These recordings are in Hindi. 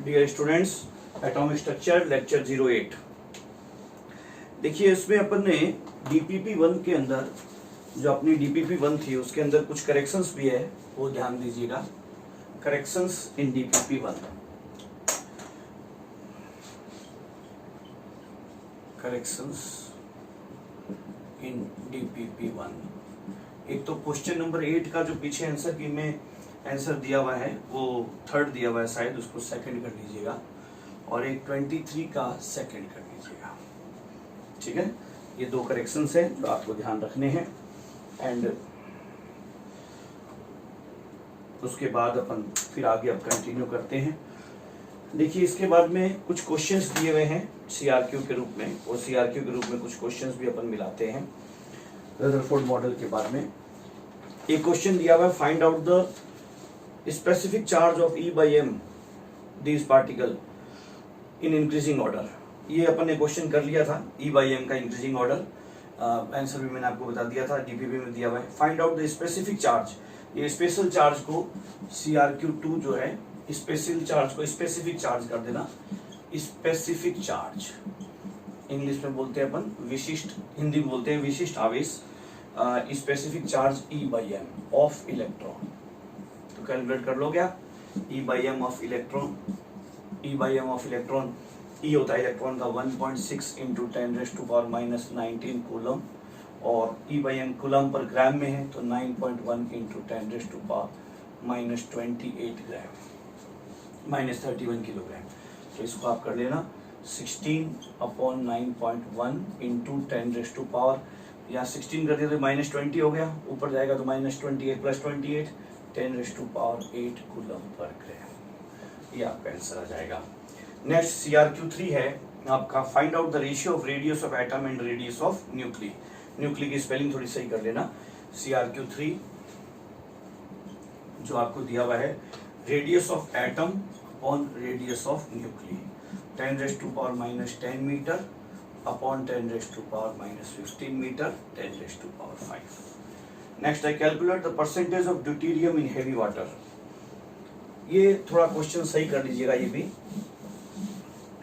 Dear students, atomic structure lecture 08। देखिए, इसमें अपन ने डीपीपी 1 के अंदर जो अपनी डीपीपी 1 थी उसके अंदर कुछ करेक्शंस भी है, वो ध्यान दीजिएगा। करेक्शंस इन डीपीपी 1, करेक्शंस इन डीपीपी 1। एक तो क्वेश्चन नंबर 8 का जो पीछे आंसर की में आंसर दिया हुआ है वो थर्ड दिया हुआ है, शायद उसको सेकंड कर लीजिएगा, और एक 23 का सेकंड कर लीजिएगा। ठीक है, ये दो करेक्शंस हैं जो आपको ध्यान रखने हैं। एंड उसके बाद अपन फिर आगे अब कंटिन्यू करते हैं। देखिए, इसके बाद में कुछ क्वेश्चंस दिए हुए हैं सीआरक्यू के रूप में, और सीआरक्यू के रूप में कुछ क्वेश्चंस भी अपन मिलाते हैं रदरफोर्ड मॉडल के बाद में। एक क्वेश्चन दिया हुआ है, find out the specific charge of E by M this particle in increasing order. ये अपन ने क्वेश्चन कर लिया था, E by M का इंक्रीजिंग ऑर्डर। आंसर भी मैंने आपको बता दिया था, डीपीपी में दिया हुआ है। Find out the specific charge, ये स्पेशल चार्ज को CRQ2 जो है, स्पेशल चार्ज को स्पेसिफिक चार्ज कर देना। स्पेसिफिक चार्ज इंग्लिश में बोलते हैं अपन विशिष्ट, हिंदी में बोलते हैं विशिष्ट आवेश। Specific charge E by M of electron, तो कैलकुलेट कर लो क्या। E by M of electron, E by M of electron, E होता है इलेक्ट्रॉन का 1.6 इंटू 10⁻⁻19 कूलम, और E by M कूलम पर ग्राम में है तो 9.1 इंटू 10⁻⁻28 ग्राम, -31 किलोग्राम। तो इसको आप कर लेना 16/9.1 इंटू 10⁻, या 16 कर दिया तो -20 हो गया, ऊपर जाएगा तो -28 + 28 10⁸8 कूलम पर ग्राम। ये आपका आंसर आ जाएगा। नेक्स्ट CRQ3 है आपका, find out the ratio of radius of atom and radius of nuclei. Nuclei की स्पेलिंग थोड़ी सही कर लेना। CRQ3 जो आपको दिया हुआ है, radius of atom upon radius of nuclei 10⁻⁻10 metre upon 10⁻⁻15 metre 10⁵5। Next है, calculate the percentage of deuterium in heavy water. ये थोड़ा क्वेश्चन सही कर लीजिएगा। ये भी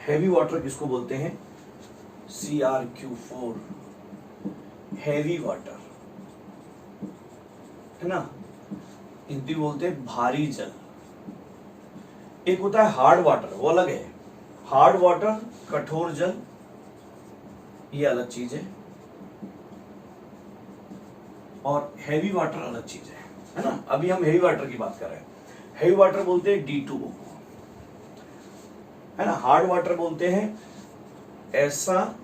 हेवी वाटर किसको बोलते हैं? CRQ4 हेवी वाटर है ना, हिंदी बोलते हैं भारी जल। एक होता है हार्ड वाटर, वो अलग है। हार्ड वाटर कठोर जल, ये अलग चीज है, और हैवी वाटर अलग चीज है ना। अभी हम हैवी वाटर की बात कर रहे हैं। हैवी वाटर बोलते हैं D2O है ना। हार्ड वाटर बोलते हैं ऐसा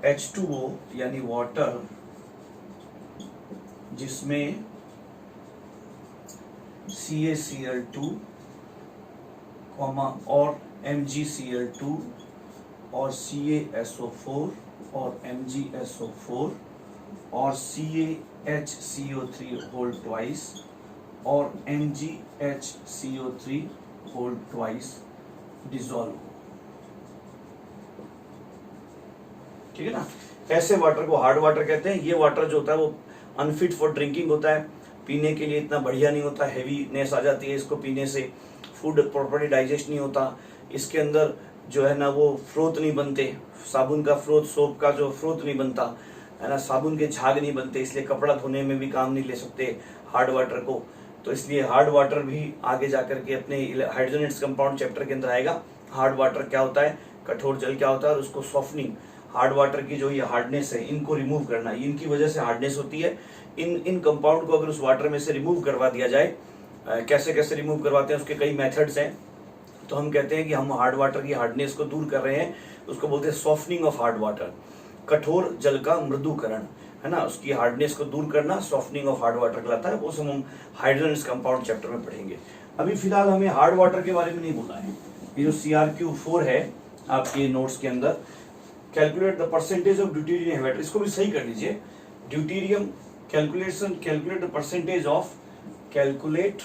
H2O यानी वाटर जिसमें CaCl2 और MgCl2 और CaSO4 और MgSO4 और CaHCO3 होल ट्वाइस और MgHCO3 होल ट्वाइस डिसॉल्व। ठीक है ना। ऐसे वाटर को हार्ड वाटर कहते हैं। ये वाटर जो होता है वो अनफिट फॉर ड्रिंकिंग होता है, पीने के लिए इतना बढ़िया नहीं होता, हेवीनेस आ जाती है इसको पीने से, फूड प्रॉपर्ली डाइजेस्ट नहीं होता, इसके अंदर जो है ना वो फ्रोथ नहीं बनते, साबुन का फ्रोथ, सोप का जो फ्रोथ नहीं बनता है ना, साबुन के झाग नहीं बनते, इसलिए कपड़ा धोने में भी काम नहीं ले सकते हार्ड वाटर को। तो इसलिए हार्ड वाटर भी आगे जाकर के अपने हाइड्रोजन कंपाउंड चैप्टर के अंदर आएगा। हार्ड वाटर क्या होता है, कठोर जल क्या होता है, और उसको सॉफ्टनिंग, हार्ड वाटर की जो ये हार्डनेस है इनको रिमूव करना, इनकी वजह से हार्डनेस होती है। इन कंपाउंड को अगर उस वाटर में से रिमूव करवा दिया जाए, कैसे कैसे रिमूव करवाते हैं उसके कई मेथड्स हैं। तो हम कहते हैं कि हम हार्ड वाटर की हार्डनेस को दूर कर रहे हैं, उसको बोलते हैं सॉफ्टनिंग ऑफ हार्ड वाटर। कठोर जल का मृदुकरण है ना, उसकी हार्डनेस को दूर करना सॉफ्टनिंग ऑफ हार्ड वाटर कहलाता है। वो सब हम हाइड्रोजन कंपाउंड चैप्टर में पढ़ेंगे। अभी फिलहाल हमें हार्ड वाटर के बारे में नहीं बोला है। ये जो CRQ4 है आपके नोट्स के अंदर, calculate the percentage of deuterium in water, इसको भी सही कर लीजिए। Deuterium calculation, calculate the percentage of, calculate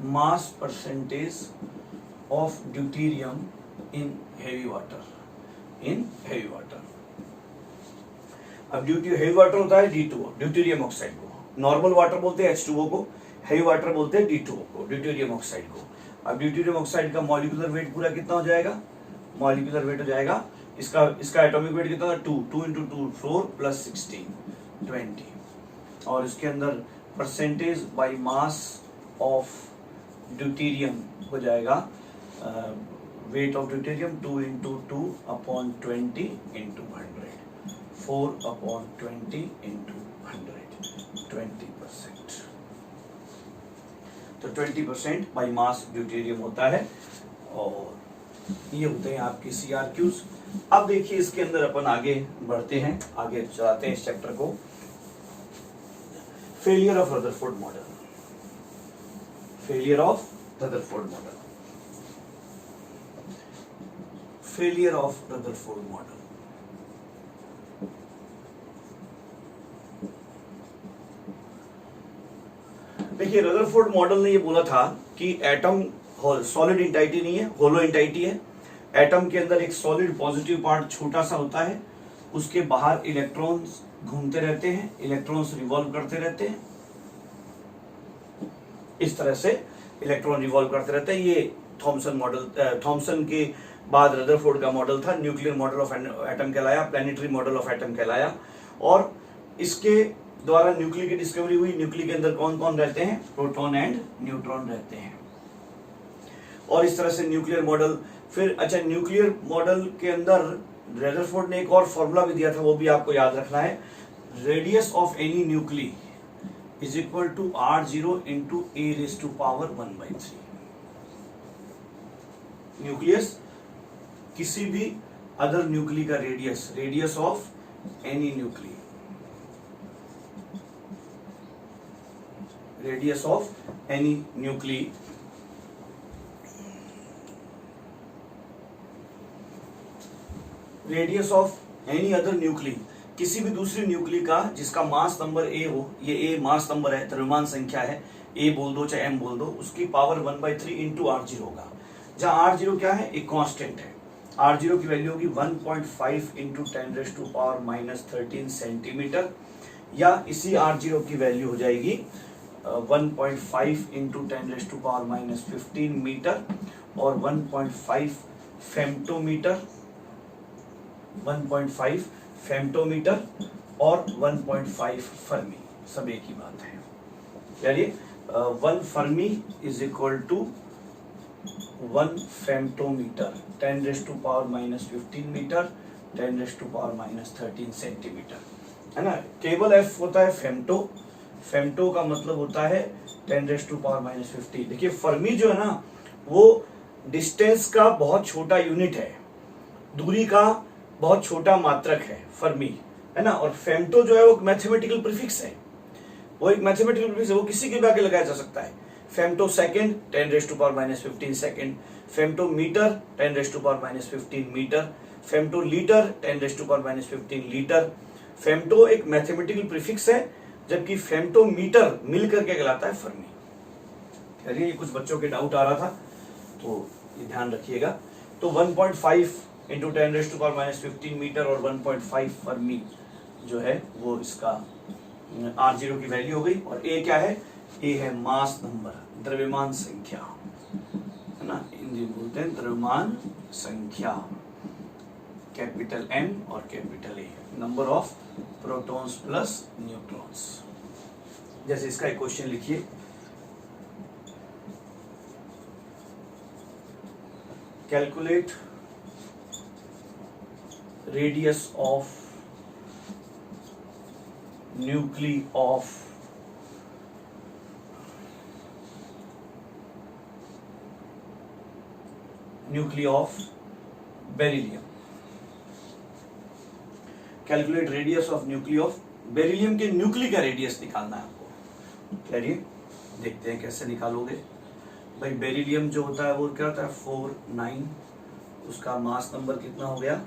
mass percentage of deuterium in heavy water, in heavy water. अब हेवी वाटर होता है D2O, ड्यूटेरियम ऑक्साइड को, नॉर्मल वाटर बोलते हैं H2O को, हेवी वाटर बोलते हैं D2O को, ड्यूटेरियम ऑक्साइड को। अब ड्यूटेरियम ऑक्साइड का मॉलिक्यूलर वेट पूरा कितना हो जाएगा, मॉलिक्यूलर वेट हो जाएगा इसका एटॉमिक वेट कितना, 2 into 2 4 + 16 20, और इसके अंदर percentage by mass of deuterium हो जाएगा, weight of deuterium 2 into 2 upon 20 into 100, 4 upon 20 into 100, 20%। तो 20% बाई मास ड्यूटेरियम होता है, और ये होते हैं आपके CRQs। अब देखिए इसके अंदर अपन आगे बढ़ते हैं, आगे चलाते हैं इस चैप्टर को। Failure of Rutherford model, failure of Rutherford model, failure of Rutherford model. देखिए रदरफोर्ड मॉडल ने ये बोला था कि एटम सॉलिड इंटाइटी नहीं है, होलो इंटाइटी है। एटम के अंदर एक सॉलिड पॉजिटिव पार्ट छोटा सा होता है, उसके बाहर इलेक्ट्रॉन्स घूमते रहते हैं, इलेक्ट्रॉन्स रिवॉल्व करते रहते हैं, इस तरह से इलेक्ट्रॉन रिवॉल्व करते रहते हैं। ये थॉमसन मॉडल, थॉमसन के बाद रदरफोर्ड का मॉडल था, न्यूक्लियर मॉडल ऑफ एटम कहलाया, प्लैनेटरी मॉडल ऑफ एटम कहलाया, और इसके द्वारा न्यूक्ली की डिस्कवरी हुई। न्यूक्ली के अंदर कौन कौन रहते हैं, प्रोटॉन एंड न्यूट्रॉन रहते हैं, और इस तरह से न्यूक्लियर मॉडल। फिर अच्छा, न्यूक्लियर मॉडल के अंदर रदरफोर्ड ने एक और फॉर्मूला भी दिया था, वो भी आपको याद रखना है। Radius of any nuclei is equal to R0 into A⁻⁴ nucleus किसी भी अदर न्यूक्ली का radius, radius of any nuclei, radius of any nuclei radius of any other nuclei, किसी भी दूसरी न्यूक्ली का जिसका मास नंबर A हो, ये A मास नंबर है, द्रव्यमान संख्या है, A बोल दो चाहे M बोल दो, उसकी पावर 1/3 into R0 होगा, जहां R0 क्या है, एक कांस्टेंट है। R0 की वैल्यू होगी 1.5 into 10⁻⁻13 सेंटीमीटर, या इसी R0 की वैल्यू हो जाएगी 1.5 into 10⁻⁻15 मीटर, और 1.5 फेम्टोमीटर, 1.5 फेम्टोमीटर और 1.5 फर्मी, सब एक ही बात है। यानी 1 fermi is equal to 1 femtometre, 10⁻⁻15 metre, 10⁻⁻13 centimetre, है ना। केवल F होता है फेम्टो, फेम्टो का मतलब होता है 10⁻⁻15। देखिए फर्मी जो है ना, वो डिस्टेंस का बहुत छोटा यूनिट है, दूरी का बहुत छोटा मात्रक है फर्मी, है ना। और फेम्टो जो है वो मैथमेटिकल प्रीफिक्स है, वो एक मैथमेटिकल प्रीफिक्स है, वो किसी के भी आगे लगाया जा सकता है। Femtosecond 10⁻⁻15 second, femtometre 10⁻⁻15 metre, femtolitre 10⁻⁻15 litre. Femto एक मैथमेटिकल प्रीफिक्स है, जबकि फेम्टो मीटर मिलकर के कहलाता है फर्मी। चलिए, ये कुछ बच्चों के डाउट आ रहा था, तो ये ध्यान रखिएगा। तो 1.5 into 10⁻⁻15 मीटर और 1.5 फर्मी जो है वो इसका R0 की वैल्यू हो गई। और A क्या है, A है मास नंबर, द्रव्यमान संख्या, है ना, हिंदी बोलते हैं द्रव्यमान संख्या, कैपिटल M और capital A, number of protons plus neutrons. जैसे इसका एक क्वेश्चन लिखिए, calculate radius of nuclei of beryllium. Calculate radius of nuclei of beryllium के न्यूक्ली का रेडियस निकालना है आपको। चलिए देखते हैं कैसे निकालोगे। भाई बेरिलियम जो होता है वो क्या होता है 4 9, उसका मास नंबर कितना हो गया,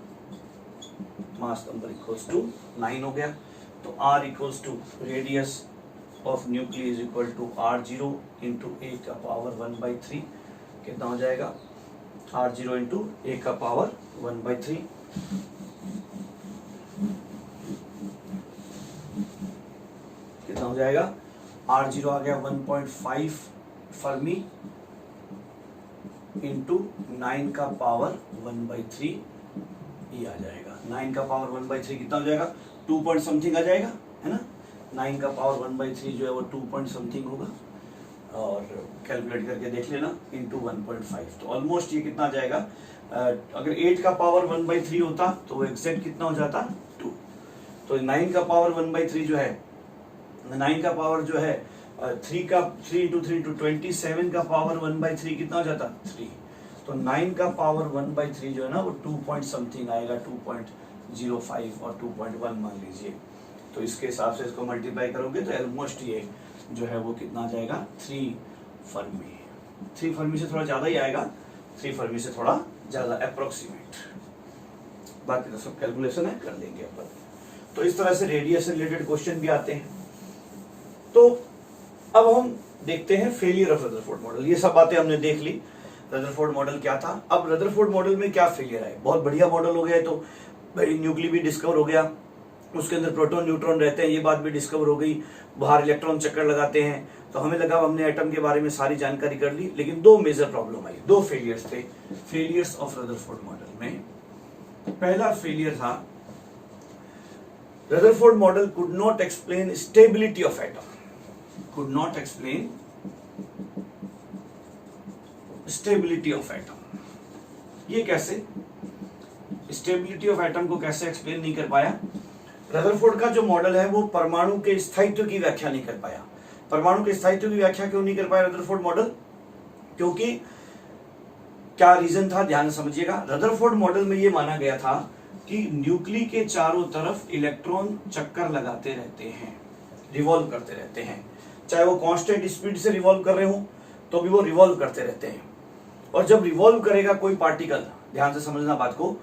मास नंबर इक्वल्स टू 9 हो गया। तो R equals to radius of nuclei is equal to R0 into A का पावर 1/3, कितना हो जाएगा R0 इंटू A का पावर 1/3, कितना हो जाएगा, R0 आ गया 1.5 फर्मी इंटू 9 का पावर 1/3 ये आ जाएगा। 9 का पावर 1/3 कितना हो जाएगा, 2 पॉइंट समथिंग आ जाएगा, है ना। 9 का पावर 1/3 जो है वो 2 पॉइंट समथिंग होगा, और कैलकुलेट करके देख लेना, इंटू 1.5, तो ऑलमोस्ट ये कितना आ जाएगा। अगर 8 का पावर 1/3 होता तो वो एग्जैक्ट कितना हो जाता, 2। तो 9 का पावर 1/3 जो है, 9 का पावर जो है 3 इंटू 3 इंटू 27 का पावर 1/3 कितना हो जाता, 3। तो 9 का पावर 1/3 जो है ना वो 2 पॉइंट समथिंग आएगा, 2.05 और 2.1 मान लीजिए। तो इसके हिसाब से इसको मल्टीप्लाई करोगे तो ऑलमोस्ट ये जो है वो कितना आ जाएगा, 3 फर्मी। 3 फर्मी से थोड़ा ज्यादा ही आएगा, 3 फर्मी से थोड़ा ज्यादा अप्रोक्सीमेट, बाकी तो सब कैलकुलेशन है, कर लेंगे अपन। तो इस तरह से रेडियस से रिलेटेड क्वेश्चन भी आते हैं। तो अब हम देखते हैं फेलियर ऑफ रदरफोर्ड मॉडल। ये सब बातें हमने देख ली, रदरफोर्ड मॉडल क्या था। अब रदरफोर्ड मॉडल में क्या फेलियर है, बहुत बढ़िया मॉडल हो गया, तो भाई न्यूक्ली भी डिस्कवर हो गया, उसके अंदर प्रोटॉन न्यूट्रॉन रहते हैं, ये बात भी डिस्कवर हो गई, बाहर इलेक्ट्रॉन चक्कर लगाते हैं, तो हमें लगा हमने एटम के बारे में सारी जानकारी कर ली। लेकिन 2 मेजर प्रॉब्लम आई, 2 फेलियर्स थे फेलियर्स ऑफ रदरफोर्ड मॉडल में। पहला फेलियर था, Rutherford model could not explain stability of atom, could not explain stability of atom। ये कैसे, स्टेबिलिटी ऑफ एटम को कैसे एक्सप्लेन नहीं कर पाया। रदरफोर्ड का जो मॉडल है वो परमाणु के स्थायित्व की व्याख्या नहीं कर पाया। परमाणु के स्थायित्व की व्याख्या क्यों नहीं कर पाया रदरफोर्ड मॉडल, क्योंकि क्या रीजन था, ध्यान समझिएगा। रदरफोर्ड मॉडल में ये माना गया था कि न्यूक्ली के चारों तरफ इलेक्ट्रॉन चक्कर लगाते रहते हैं, रिवॉल्व करते रहते हैं, चाहे वो कांस्टेंट स्पीड से रिवॉल्व कर रहे हो तो भी वो रिवॉल्व करते रहते हैं। और जब रिवॉल्व करेगा कोई पार्टिकल, ध्यान से समझना बात को,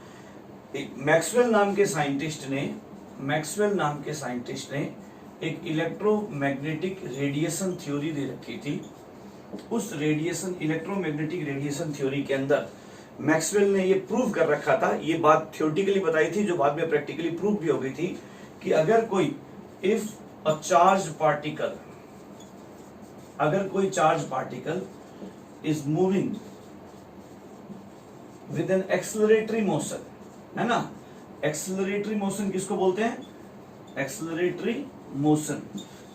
मैक्सवेल नाम के साइंटिस्ट ने एक इलेक्ट्रोमैग्नेटिक रेडिएशन थ्योरी दे रखी थी। उस इलेक्ट्रोमैग्नेटिक रेडिएशन थ्योरी के अंदर मैक्सवेल ने ये प्रूव कर रखा था, ये बात थ्योरेटिकली बताई थी जो बाद में प्रैक्टिकली प्रूव भी हो गई थी, कि अगर कोई charge particle is moving with an acceleratory motion, है ना। एक्सेलरेटरी मोशन किसको बोलते हैं, एक्सेलरेटरी मोशन,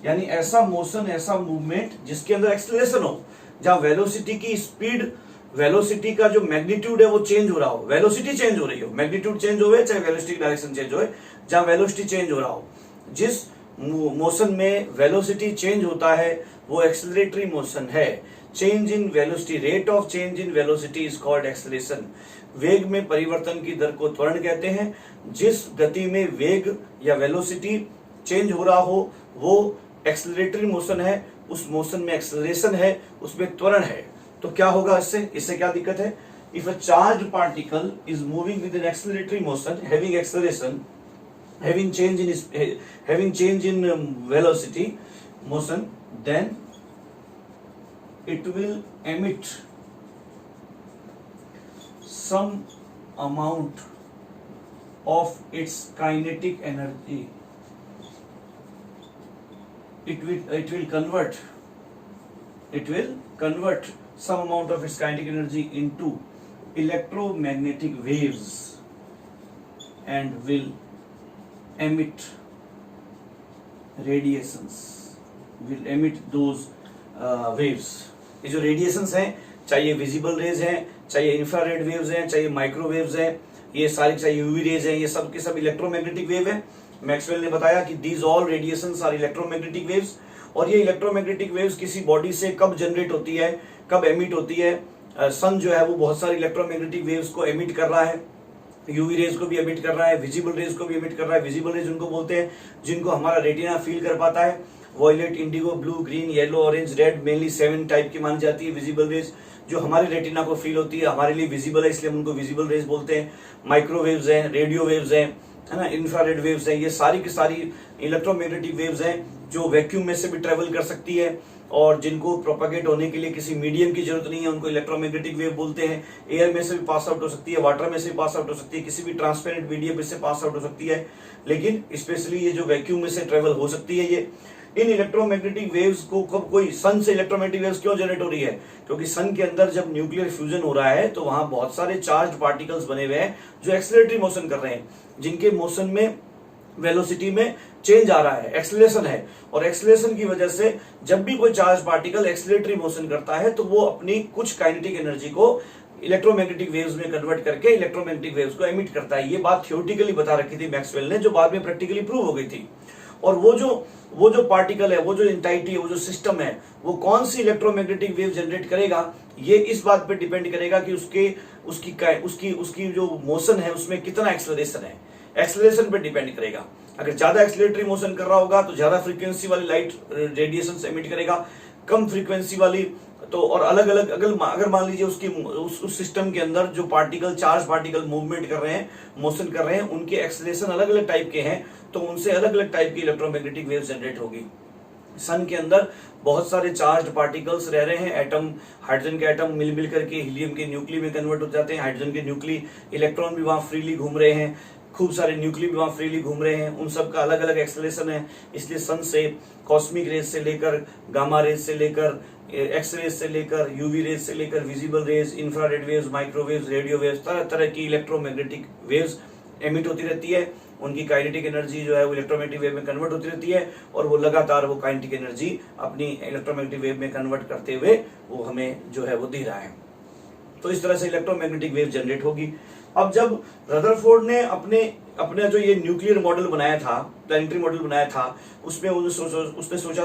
यानी ऐसा मोशन, ऐसा मूवमेंट जिसके अंदर एक्सेलरेशन हो, जहां वेलोसिटी की स्पीड, वेलोसिटी का जो मैग्नीट्यूड है वो चेंज हो रहा हो, वेलोसिटी चेंज हो रही हो, मैग्नीट्यूड चेंज हो चाहे वेलोसिटी डायरेक्शन चेंज हो, जहां वेलोसिटी चेंज हो रहा हो। जिस मोशन में वेलोसिटी चेंज होता है वो एक्सेलरेटरी मोशन है। Change in velocity, rate of change in velocity is called acceleration. वेग में परिवर्तन की दर को त्वरण कहते हैं। जिस गति में वेग या वेलोसिटी चेंज हो रहा हो वो एक्सेलरेटरी मोशन है, उस मोशन में एक्सेलरेशन है, उसमें त्वरण है। तो क्या होगा इससे क्या दिक्कत है, if a charge particle is moving with an acceleratory motion having acceleration, having change in velocity motion, then it will emit some amount of its kinetic energy. It will convert some amount of its kinetic energy into electromagnetic waves and will emit radiations, will emit those waves। ये जो रेडिएशंस हैं, चाहे ये विजिबल रेज हैं, चाहे इंफ्रारेड वेव्स हैं, चाहे माइक्रोवेव्स हैं, ये सारी, चाहे यूवी रेज हैं, ये सब के सब इलेक्ट्रोमैग्नेटिक वेव है। मैक्सवेल ने बताया कि these all radiations are electromagnetic waves. और ये इलेक्ट्रोमैग्नेटिक वेव्स किसी बॉडी से कब जनरेट होती है, कब एमिट होती है। सन जो है वो बहुत सारी इलेक्ट्रोमैग्नेटिक वेव्स को एमिट कर रहा है, यूवी रेज को भी एमिट कर रहा है, विजिबल रेज को भी एमिट कर रहा है। विजिबल रेज उनको बोलते हैं जिनको हमारा रेटिना फील कर पाता है, violet, indigo, blue, green, yellow, orange, red, mainly 7 type की मानी जाती है विजिबल रेज, जो हमारे रेटिना को फील होती है, हमारे लिए विजिबल है, इसलिए हम उनको विजिबल रेज बोलते हैं। माइक्रोवेव्स हैं, रेडियो वेव्स हैं, है ना, इंफ्रारेड वेव्स हैं, ये सारी की सारी इलेक्ट्रोमैग्नेटिक वेव्स हैं जो वैक्यूम में से भी ट्रेवल कर सकती है और जिनको प्रोपागेट होने के लिए किसी मीडियम की जरूरत नहीं है, उनको इलेक्ट्रोमैग्नेटिक वेव बोलते हैं। एयर में से भी पास आउट हो सकती है, वाटर में से भी पास आउट हो सकती है, किसी भी ट्रांसपेरेंट मीडियम में से पास आउट हो सकती है, लेकिन स्पेशली ये जो वैक्यूम में से ट्रेवल हो सकती है, इन इलेक्ट्रोमैग्नेटिक वेव्स को कब कोई सन से इलेक्ट्रोमैग्नेटिक वेव्स क्यों जनरेट हो रही है? क्योंकि सन के अंदर जब न्यूक्लियर फ्यूजन हो रहा है तो वहां बहुत सारे चार्ज पार्टिकल्स बने हुए हैं जो एक्सेलरेटरी मोशन कर रहे हैं, जिनके मोशन में वेलोसिटी में चेंज आ रहा है, एक्सेलरेशन है। और एक्सेलरेशन की वजह से जब भी कोई चार्ज पार्टिकल एक्सेलरेटरी मोशन करता है तो वो अपनी कुछ काइनेटिक एनर्जी को इलेक्ट्रोमैग्नेटिक वेव्स में कन्वर्ट करके इलेक्ट्रोमैग्नेटिक वेव्स को एमिट करता है। ये बात थियोरेटिकली बता रखी थी मैक्सवेल ने, जो बाद में प्रैक्टिकली प्रूव हो गई थी। और वो जो पार्टिकल है, वो जो एंटाइटी है, वो जो सिस्टम है, वो कौन सी इलेक्ट्रोमैग्नेटिक वेव जनरेट करेगा, ये इस बात पे डिपेंड करेगा कि उसकी जो मोशन है उसमें कितना एक्सेलरेशन है, एक्सेलरेशन पे डिपेंड करेगा। अगर ज्यादा एक्सेलरेटरी मोशन कर रहा होगा तो ज्यादा फ्रीक्वेंसी वाली लाइट रेडिएशन एमिट करेगा, कम फ्रीक्वेंसी वाली तो और अलग अलग अगर मान लीजिए उस सिस्टम के अंदर जो पार्टिकल चार्ज पार्टिकल मूवमेंट कर रहे हैं, मोशन कर रहे हैं, उनके एक्सेलरेशन अलग अलग टाइप के हैं तो उनसे अलग अलग टाइप की इलेक्ट्रोमैग्नेटिक वेव जनरेट होगी। सन के अंदर बहुत सारे चार्ज पार्टिकल्स रह रहे हैं, एटम, हाइड्रोजन के एटम मिल करके हीलियम के न्यूक्ली में कन्वर्ट हो जाते हैं, हाइड्रोजन के न्यूक्ली, इलेक्ट्रॉन भी वहां फ्रीली घूम रहे हैं, खूब सारे न्यूक्ली भी वहां फ्रीली घूम रहे हैं, उन सब का अलग अलग एक्सेलरेशन है। इसलिए सन से कॉस्मिक रेज से लेकर गामा रेज से लेकर एक्स रेज से लेकर यूवी रेज से लेकर visible raise, infrared waves, microwaves, radio waves, तरह तरह की इलेक्ट्रोमैग्नेटिक वेव्स एमिट होती रहती है। उनकी काइनेटिक एनर्जी जो है वो इलेक्ट्रोमैग्नेटिक वेव में कन्वर्ट होती रहती है और वो लगातार वो काइनेटिक एनर्जी अपनी इलेक्ट्रोमैग्नेटिक वेव में कन्वर्ट करते हुए वो हमें जो है वो दे रहा है। तो इस तरह से इलेक्ट्रोमैग्नेटिक वेव जनरेट होगी। अब जब रदरफोर्ड ने अपने जो ये न्यूक्लियर मॉडल बनाया था, प्लैनेटरी मॉडल बनाया था, उसमें उन्होंने सोचा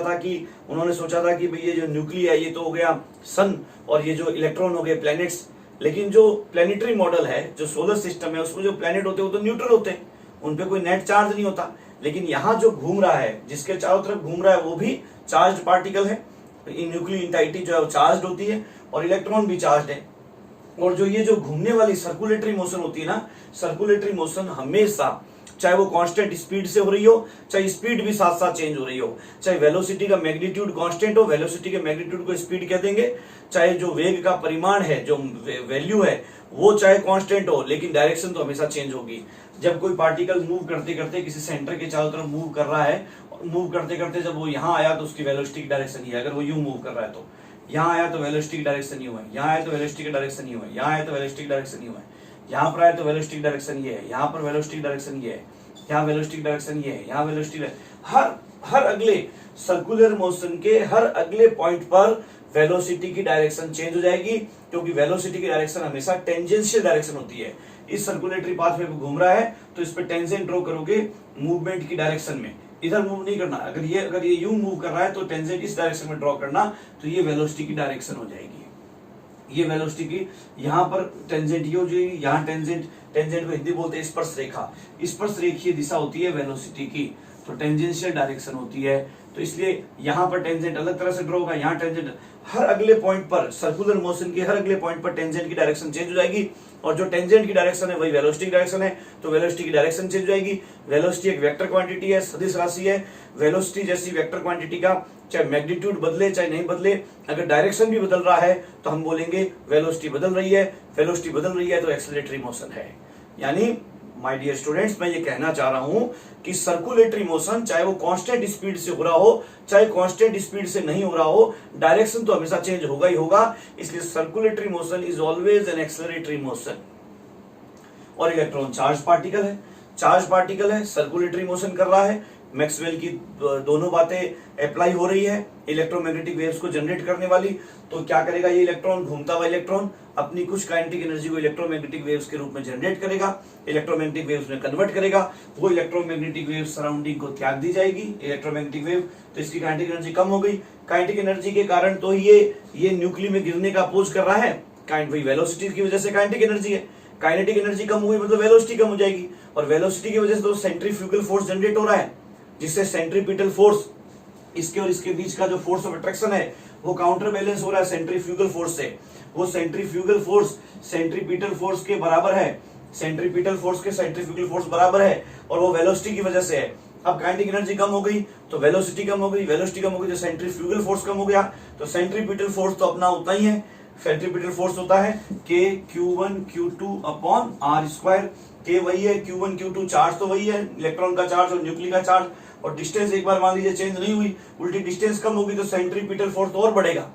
था कि भाई ये जो न्यूक्लिया है ये तो हो गया सन और ये जो इलेक्ट्रॉन हो गए प्लैनेट्स, लेकिन जो प्लैनेटरी मॉडल है, जो सोलर सिस्टम है, उसमें जो प्लैनेट होते हैं वो तो न्यूट्रल होते हैं, उनपे कोई नेट चार्ज नहीं होता। लेकिन यहाँ जो घूम रहा है, जिसके चारों तरफ घूम रहा है, वो भी चार्ज पार्टिकल है। न्यूक्लियर एंटाइटी जो है वो चार्ज होती है और इलेक्ट्रॉन भी चार्ज है। और जो ये जो घूमने वाली सर्कुलेटरी मोशन होती है ना, सर्कुलेटरी मोशन हमेशा, चाहे वो कांस्टेंट स्पीड से हो रही हो, चाहे स्पीड भी साथ साथ चेंज हो रही हो, चाहे वेलोसिटी का मैग्नीट्यूड कांस्टेंट हो, वेलोसिटी के मैग्नीट्यूड को स्पीड कह देंगे, चाहे जो वेग का परिमाण है, जो वैल्यू है, वो चाहे कांस्टेंट हो, लेकिन डायरेक्शन तो हमेशा चेंज होगी। जब कोई पार्टिकल मूव करते करते किसी सेंटर के चारों तरफ मूव कर रहा है, मूव करते करते जब वो यहाँ आया तो उसकी वेलोसिटी की डायरेक्शन ही है। अगर वो यूं मूव कर रहा है तो यहाँ आया तो वेलोसिटी की डायरेक्शन ये हुआ है, यहाँ आया तो वेलोसिटी की डायरेक्शन ये हुआ है, यहाँ आया तो वेलोसिटी की डायरेक्शन ये हुआ है, यहाँ पर आया तो वेलोसिटी की डायरेक्शन ये है, यहाँ पर वेलोसिटी की डायरेक्शन ये है, यहाँ वेलोसिटी की डायरेक्शन ये है, यहाँ वेलोसिटी हर अगले सर्कुलर मोशन के हर अगले पॉइंट पर वेलोसिटी की डायरेक्शन चेंज हो जाएगी, क्योंकि वेलोसिटी की डायरेक्शन हमेशा टेंजेंशियल डायरेक्शन होती है। इस सर्कुलेटरी पाथ में घूम रहा है तो इस पे टेंजेंट ड्रॉ करोगे मूवमेंट की डायरेक्शन में, इधर मूव नहीं करना। अगर ये यूं मूव कर रहा है तो टेंजेंट इस डायरेक्शन में ड्रॉ करना, तो ये वेलोसिटी की डायरेक्शन हो जाएगी। ये वेलोसिटी की यहाँ पर टेंजेंट ये हो जाएगी, यहाँ टेंजेंट को हिंदी बोलते हैं स्पर्श रेखा, स्पर्श रेखीय दिशा होती है वेलोसिटी की, तो टेंजेंशियल डायरेक्शन होती है। तो इसलिए यहाँ पर टेंजेंट अलग तरह से ड्रॉ होगा, यहाँ टेंजेंट हर अगले पॉइंट पर, सर्कुलर मोशन के हर अगले पॉइंट पर टेंजेंट की डायरेक्शन चेंज हो जाएगी, और जो टेंजेंट की डायरेक्शन है वही वेलोसिटी की डायरेक्शन है, तो वेलोसिटी की डायरेक्शन चेंज हो जाएगी। वेलोसिटी एक वेक्टर क्वांटिटी है, सदिश राशि है। वेलोसिटी जैसी वेक्टर क्वांटिटी का चाहे मैग्नीट्यूड बदले चाहे नहीं बदले, अगर डायरेक्शन भी बदल रहा है तो हम बोलेंगे वेलोसिटी बदल रही है। वेलोसिटी बदल रही है तो एक्सेलरेटरी मोशन है। यानी माय डियर स्टूडेंट्स, मैं ये कहना चाह रहा हूं कि सर्कुलेटरी मोशन चाहे वो कांस्टेंट स्पीड से हो रहा हो चाहे कांस्टेंट स्पीड से नहीं हो रहा हो, डायरेक्शन तो हमेशा चेंज होगा ही होगा। इसलिए circulatory motion is always an acceleratory motion. और इलेक्ट्रॉन चार्ज पार्टिकल है, सर्कुलेटरी मोशन कर रहा है। मैक्सवेल की दोनों बातें अप्लाई हो रही है इलेक्ट्रोमैग्नेटिक वेव्स को जनरेट करने वाली। तो क्या करेगा ये इलेक्ट्रॉन, घूमता हुआ इलेक्ट्रॉन अपनी कुछ काइनेटिक एनर्जी को इलेक्ट्रोमैग्नेटिक वेव्स के रूप में जनरेट करेगा, इलेक्ट्रोमैग्नेटिक वेव्स में कन्वर्ट करेगा। वो इलेक्ट्रोमैग्नेटिक वेव सराउंडिंग को त्याग दी जाएगी, इलेक्ट्रोमैग्नेटिक वेव, तो इसकी काइनेटिक एनर्जी कम हो गई। काइनेटिक एनर्जी के कारण तो ये न्यूक्ली में गिरने का अपोज कर रहा है, वही वेलोसिटी की वजह से काइनेटिक एनर्जी है। काइनेटिक एनर्जी कम हुई मतलब वेलोसिटी कम हो जाएगी, और वेलोसिटी की वजह से तो सेंट्रीफ्यूगल फोर्स जनरेट हो रहा है, जिससे सेंट्रीपिटल फोर्स, इसके और इसके बीच का जो फोर्स ऑफ अट्रैक्शन है वो काउंटर बैलेंस हो रहा है सेंट्रीफ्यूगल फोर्स से। वो सेंट्रीफ्यूगल फोर्स सेंट्रीपिटल फोर्स के बराबर है, सेंट्रीपिटल फोर्स के सेंट्रीफ्यूगल फोर्स बराबर है, और वो वेलोसिटी की वजह से है। अब काइनेटिक एनर्जी कम हो गई तो वेलोसिटी कम हो गई, वेलोसिटी कम हो गई तो सेंट्रीफ्यूगल फोर्स कम हो गया। तो सेंट्रीपिटल फोर्स तो अपना उतना ही है, सेंट्रीपिटल फोर्स होता है K Q1 Q2 upon R square. K वही है, Q1 Q2 चार्ज तो वही है, इलेक्ट्रॉन का चार्ज और न्यूक्ली का चार्ज, और डिस्टेंस एक बार मान लीजिए चेंज नहीं हुई, उल्टी डिस्टेंस कम होगी तो सेंट्रीपिटल फोर्स और बढ़ेगा।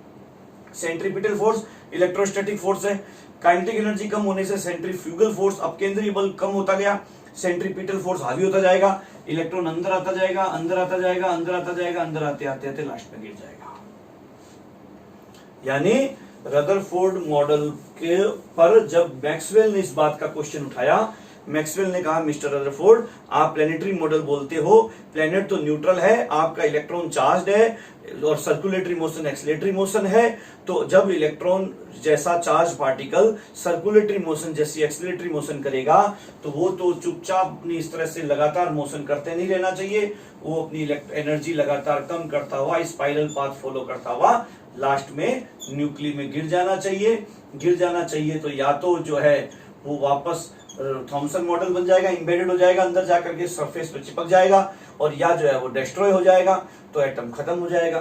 सेंट्रीपिटल फोर्स इलेक्ट्रोस्टैटिक फोर्स है। काइनेटिक एनर्जी कम होने से सेंट्रीफ्यूगल फोर्स, अब केंद्रीय बल कम होता गया, सेंट्रीपिटल फोर्स हावी होता जाएगा, इलेक्ट्रॉन अंदर आता जाएगा, अंदर आता जाएगा, अंदर आता जाएगा, अंदर आते आते आते लास्ट में गिर जाएगा। यानी रदरफोर्ड मॉडल के पर जब मैक्सवेल ने इस बात का क्वेश्चन उठाया, मैक्सवेल ने कहा मिस्टर रदरफोर्ड आप प्लेनेटरी मॉडल बोलते हो, प्लेनेट तो न्यूट्रल है, आपका इलेक्ट्रॉन चार्ज्ड है और सर्कुलेटरी मोशन एक्सीलरेटरी मोशन है, तो जब इलेक्ट्रॉन जैसा चार्ज पार्टिकल सर्कुलेटरी मोशन जैसी एक्सीलरेटरी मोशन करेगा तो वो तो चुपचाप अपनी इस तरह से लगातार मोशन करते नहीं रहना चाहिए, वो अपनी एनर्जी लगातार कम करता हुआ स्पाइरल पाथ फॉलो करता हुआ लास्ट में न्यूक्ली में गिर जाना चाहिए। गिर जाना चाहिए तो या तो जो है वो वापस थॉमसन मॉडल बन जाएगा, इंबेडेड हो जाएगा, अंदर जाकर के सरफेस पे चिपक जाएगा, और या जो है वो डिस्ट्रॉय हो जाएगा तो एटम खत्म हो जाएगा।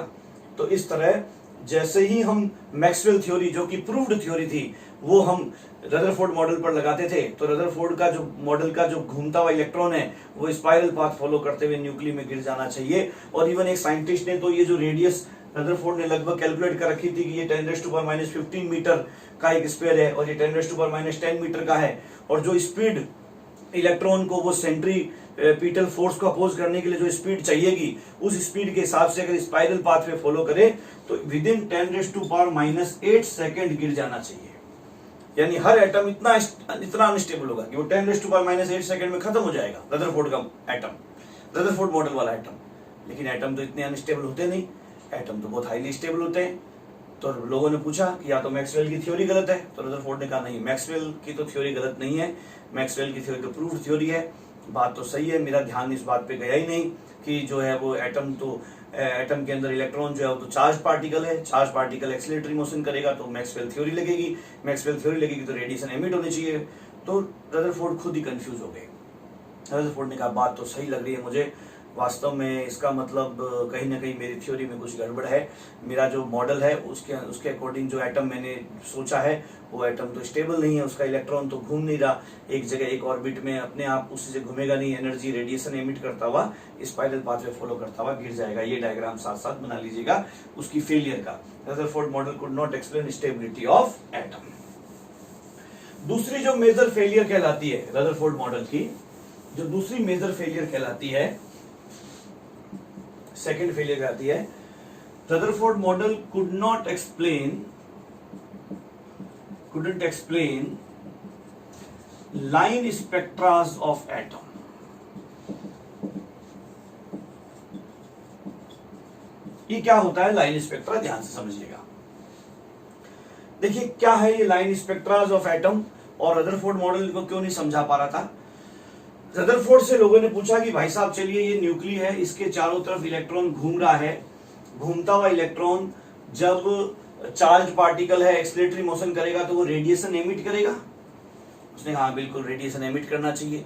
तो इस तरह जैसे ही हम मैक्सवेल थ्योरी जो कि प्रूव्ड थ्योरी थी वो हम रदरफोर्ड मॉडल पर लगाते थे, तो रदरफोर्ड का जो मॉडल का जो घूमता हुआ इलेक्ट्रॉन है वो स्पाइरल पाथ फॉलो करते हुए न्यूक्ली में गिर जाना चाहिए। और इवन एक साइंटिस्ट ने तो ये जो रेडियस रदरफोर्ड ने लगभग कैलकुलेट कर रखी थी कि ये 10⁻⁻15 मीटर का एक स्फीयर है और ये 10⁻⁻10 मीटर का है, और जो स्पीड इलेक्ट्रॉन को वो सेंट्रीपिटल फोर्स को अपोज करने के लिए जो स्पीड चाहिएगी उस स्पीड के हिसाब से अगर स्पाइरल पाथ पे फॉलो करे तो विद इन 10⁻⁸ सेकंड गिर जाना चाहिए। यानी हर एटम इतना अनस्टेबल होगा कि वो 10⁻⁸ सेकंड में खत्म हो जाएगा रदरफोर्ड का एटम, रदरफोर्ड मॉडल वाला एटम। लेकिन एटम तो इतने अनस्टेबल होते नहीं, एटम तो बहुत हाईली स्टेबल होते हैं। तो लोगों ने पूछा कि या तो मैक्सवेल की थ्योरी गलत है, तो रदरफोर्ड ने कहा नहीं, मैक्सवेल की तो थ्योरी गलत नहीं है, मैक्सवेल की थ्योरी तो प्रूव्ड थ्योरी है, बात तो सही है। मेरा ध्यान इस बात पे गया ही नहीं कि जो है वो एटम के अंदर इलेक्ट्रॉन जो है वो तो चार्ज पार्टिकल है, चार्ज पार्टिकल एक्सीलरेटरी मोशन करेगा तो मैक्सवेल थ्योरी लगेगी, मैक्सवेल थ्योरी लगेगी तो रेडिएशन एमिट होनी चाहिए। तो रदरफोर्ड खुद ही कंफ्यूज हो गए। रदरफोर्ड ने कहा बात तो सही लग रही है मुझे, वास्तव में इसका मतलब कहीं ना कहीं मेरी थ्योरी में कुछ गड़बड़ है, मेरा जो मॉडल है उसके अकॉर्डिंग जो एटम मैंने सोचा है वो एटम तो स्टेबल नहीं है, उसका इलेक्ट्रॉन तो घूम नहीं रहा एक जगह एक ऑर्बिट में, अपने आप उसी से घूमेगा नहीं, एनर्जी रेडिएशन एमिट करता हुआ स्पाइरल पाथवे फॉलो करता हुआ गिर जाएगा। ये डायग्राम साथ साथ बना लीजिएगा उसकी फेलियर का। Rutherford model could not explain stability of atom. दूसरी जो मेजर फेलियर कहलाती है रदरफोर्ड मॉडल की, जो दूसरी मेजर फेलियर कहलाती है, सेकेंड फेलियर कहती है, Rutherford model couldn't explain line spectras of atom। ये क्या होता है लाइन स्पेक्ट्रा, ध्यान से समझिएगा। देखिए क्या है ये लाइन स्पेक्ट्रास ऑफ एटम, और रदरफोर्ड मॉडल को क्यों नहीं समझा पा रहा था। रदरफोर्ड से लोगों ने पूछा कि भाई साहब चलिए ये न्यूक्ली है, इसके चारों तरफ इलेक्ट्रॉन घूम रहा है, घूमता हुआ इलेक्ट्रॉन जब चार्ज पार्टिकल है एक्सीलरेटरी मोशन करेगा तो वो रेडिएशन एमिट करेगा। उसने कहा बिल्कुल रेडिएशन एमिट करना चाहिए,